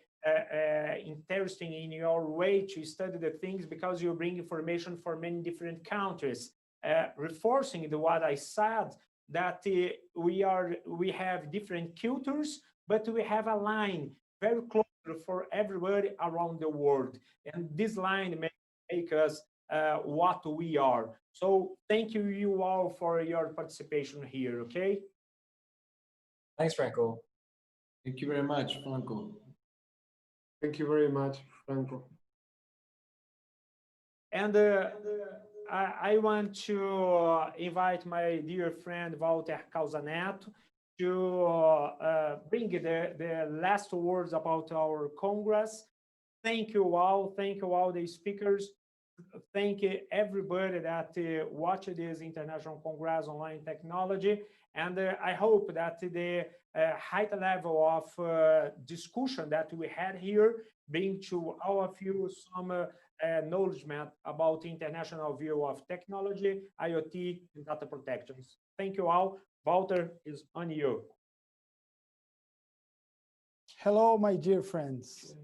interesting in your way to study the things because you bring information for many different countries, reinforcing what I said, that we have different cultures, but we have a line very close for everybody around the world, and this line make us what we are. So thank you all for your participation here. Okay.
Thanks, Franco.
Thank you very much, Franco.
Thank you very much, Franco.
And I want to invite my dear friend Walter Causaneto to bring the last words about our Congress. Thank you all the speakers. Thank everybody that watched this International Congress Online Technology. And I hope that the high level of discussion that we had here bring to all of you some acknowledgement about the international view of technology, IoT, and data protections. Thank you all. Walter, is on you.
Hello, my dear friends.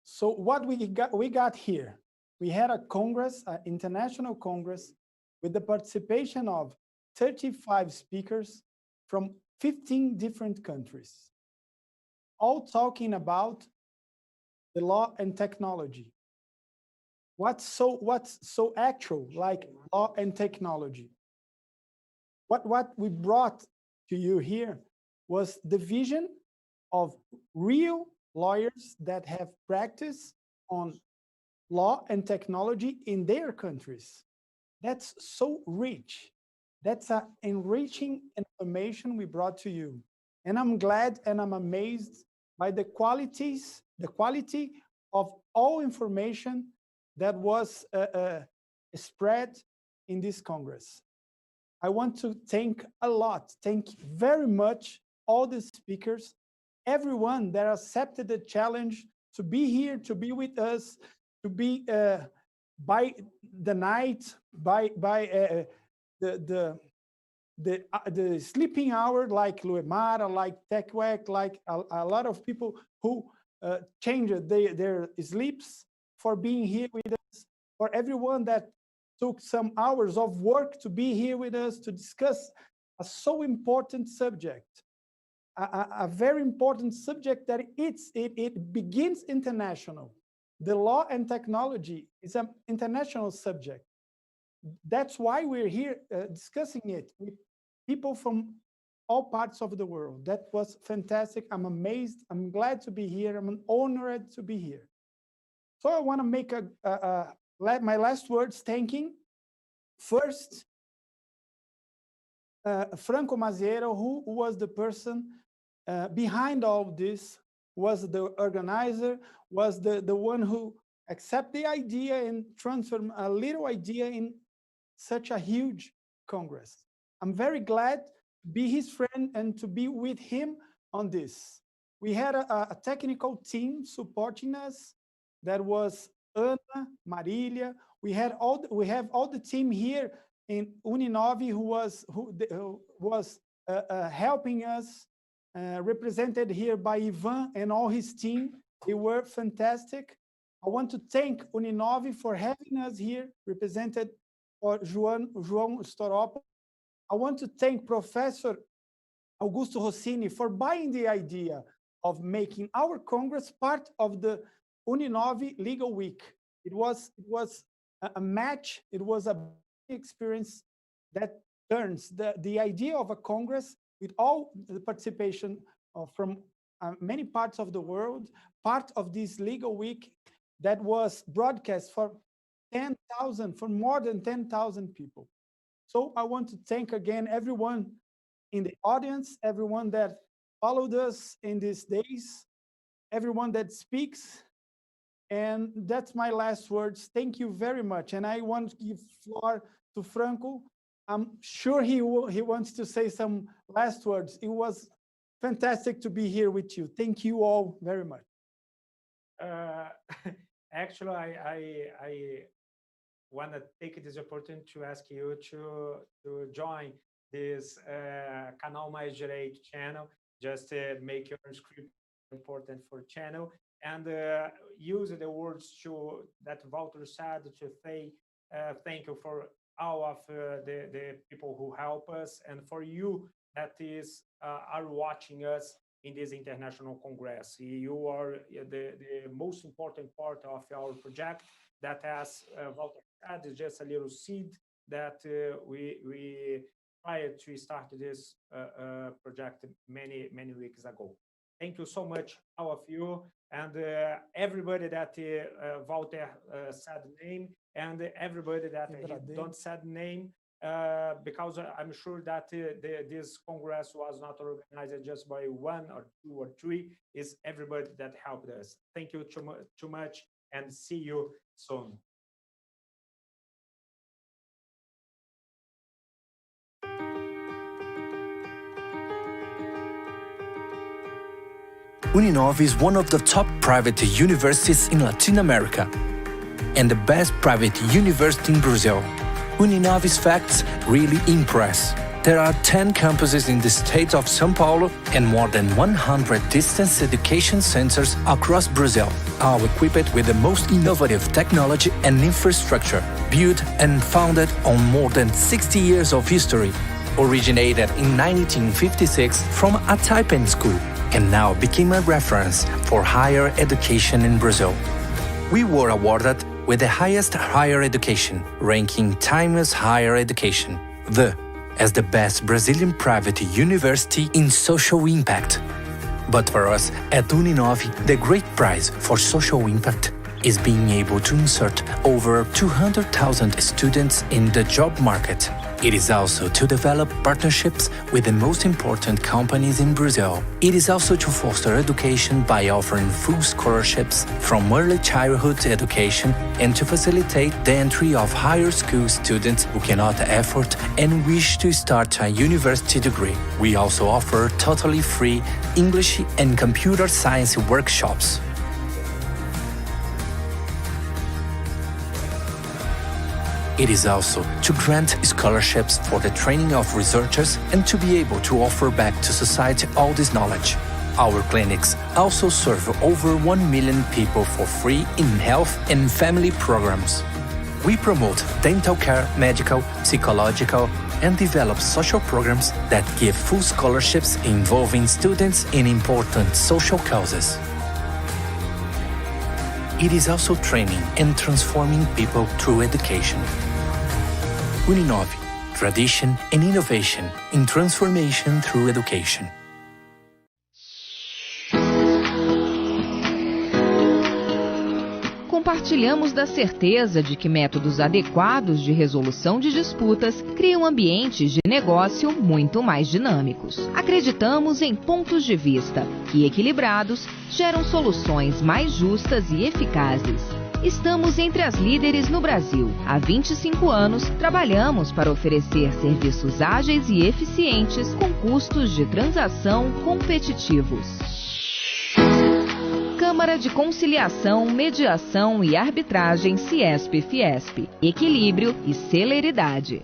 So what we got here, we had a Congress, an international Congress, with the participation of 35 speakers from 15 different countries, all talking about the law and technology. What's so actual, like law and technology? What we brought to you here was the vision of real lawyers that have practice on law and technology in their countries. That's so rich. That's an enriching information we brought to you. And I'm glad and I'm amazed by the quality of all information that was spread in this Congress. I want to thank very much all the speakers, everyone that accepted the challenge to be here, to be with us, to be by the night, by the sleeping hour, like Luemara, like TechWec, like a lot of people who changed their sleeps for being here with us, for everyone that took some hours of work to be here with us to discuss a so important subject, a very important subject that it begins international. The law and technology is an international subject. That's why we're here discussing it with people from all parts of the world. That was fantastic. I'm amazed. I'm glad to be here. I'm honored to be here. So I want to make my last words thanking first Franco Maziero, who was the person behind all this, was the organizer, was the one who accepted the idea and transformed a little idea in such a huge Congress. I'm very glad to be his friend and to be with him on this. We had a technical team supporting us. That was Ana, Marilia. We have all the team here in Uninove who was helping us, represented here by Ivan and all his team. They were fantastic. I want to thank Uninove for having us here, represented by João Storopa. I want to thank Professor Augusto Rossini for buying the idea of making our Congress part of the Uninove Legal Week. It was a match. It was a experience that turns the idea of a Congress with all the participation from many parts of the world, part of this legal week that was broadcast for more than 10,000 people. So I want to thank again everyone in the audience, everyone that followed us in these days, everyone that speaks. And that's my last words. Thank you very much. And I want to give floor to Franco. I'm sure he wants to say some last words. It was fantastic to be here with you. Thank you all very much.
Actually, I want to take this opportunity to ask you to join this Canal Mais Direito channel. Just make your script important for channel and use the words that Walter said to say thank you for all of the people who help us and for you that are watching us in this International Congress. You are the most important part of our project that, as Walter said, is just a little seed that we tried to start this project many weeks ago. Thank you so much, all of you, and everybody that Walter said name, and everybody that he don't said name, because I'm sure that this Congress was not organized just by one or two or three. It's everybody that helped us. Thank you too much, and see you soon.
Uninove is one of the top private universities in Latin America and the best private university in Brazil. Uninove's facts really impress. There are 10 campuses in the state of São Paulo and more than 100 distance education centers across Brazil, all equipped with the most innovative technology and infrastructure, built and founded on more than 60 years of history. Originated in 1956 from a typing school, and now became a reference for higher education in Brazil. We were awarded with the highest higher education, ranking Times Higher Education, as the best Brazilian private university in social impact. But for us at Uninove, the great prize for social impact is being able to insert over 200,000 students in the job market. It is also to develop partnerships with the most important companies in Brazil. It is also to foster education by offering full scholarships from early childhood education and to facilitate the entry of higher school students who cannot afford and wish to start a university degree. We also offer totally free English and computer science workshops. It is also to grant scholarships for the training of researchers and to be able to offer back to society all this knowledge. Our clinics also serve over 1 million people for free in health and family programs. We promote dental care, medical, psychological, and develop social programs that give full scholarships involving students in important social causes. It is also training and transforming people through education. Uninove, tradition and innovation in transformation through education.
Compartilhamos da certeza de que métodos adequados de resolução de disputas criam ambientes de negócio muito mais dinâmicos. Acreditamos em pontos de vista que, equilibrados, geram soluções mais justas e eficazes. Estamos entre as líderes no Brasil. Há 25 anos, trabalhamos para oferecer serviços ágeis e eficientes com custos de transação competitivos. Câmara de Conciliação, Mediação e Arbitragem Ciesp-Fiesp. Equilíbrio e celeridade.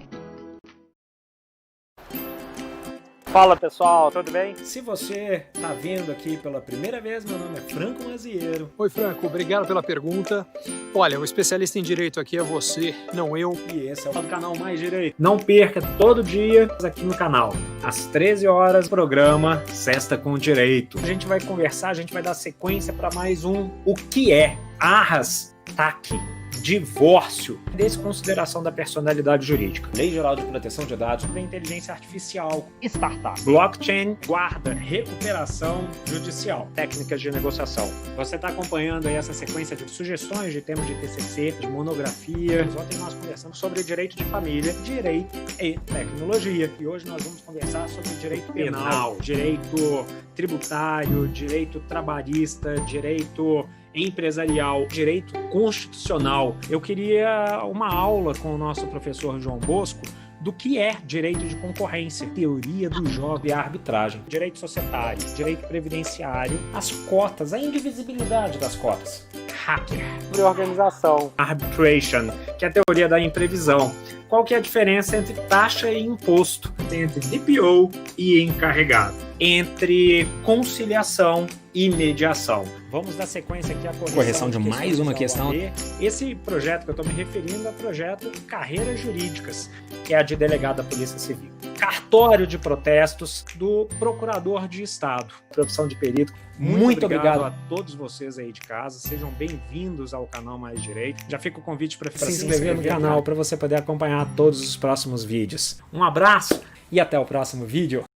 Fala pessoal, tudo bem? Se você está vendo aqui pela primeira vez, meu nome é Franco Mazieiro.
Oi, Franco, obrigado pela pergunta. Olha, o especialista em direito aqui é você, não eu.
E esse é o canal Mais Direito. Não perca todo dia aqui no canal. Às 13 horas, programa Sexta com Direito. A gente vai conversar, a gente vai dar sequência para mais um O que é? Arras, TAC, divórcio, desconsideração da personalidade jurídica, Lei Geral de Proteção de Dados, inteligência artificial, startup, blockchain, guarda, recuperação judicial, técnicas de negociação. Você está acompanhando aí essa sequência de sugestões de temas de TCC, de monografia. Ontem nós conversamos sobre direito de família, direito e tecnologia. E hoje nós vamos conversar sobre direito penal, direito tributário, direito trabalhista, direito empresarial, direito constitucional. Eu queria uma aula com o nosso professor João Bosco do que é direito de concorrência, teoria do jogo e a arbitragem, direito societário, direito previdenciário, as cotas, a indivisibilidade das cotas, hacker, reorganização, arbitration, que é a teoria da imprevisão. Qual que é a diferença entre taxa e imposto, entre DPO e encarregado, entre conciliação e mediação? Vamos dar sequência aqui à correção de mais uma questão. Esse projeto que eu estou me referindo é o projeto Carreiras Jurídicas, que é a de delegado da Polícia Civil. Cartório de protestos do Procurador de Estado, profissão de perito. Muito obrigado a todos vocês aí de casa, sejam bem-vindos ao canal Mais Direito. Já fica o convite para se inscrever no canal para você poder acompanhar todos os próximos vídeos. Um abraço e até o próximo vídeo.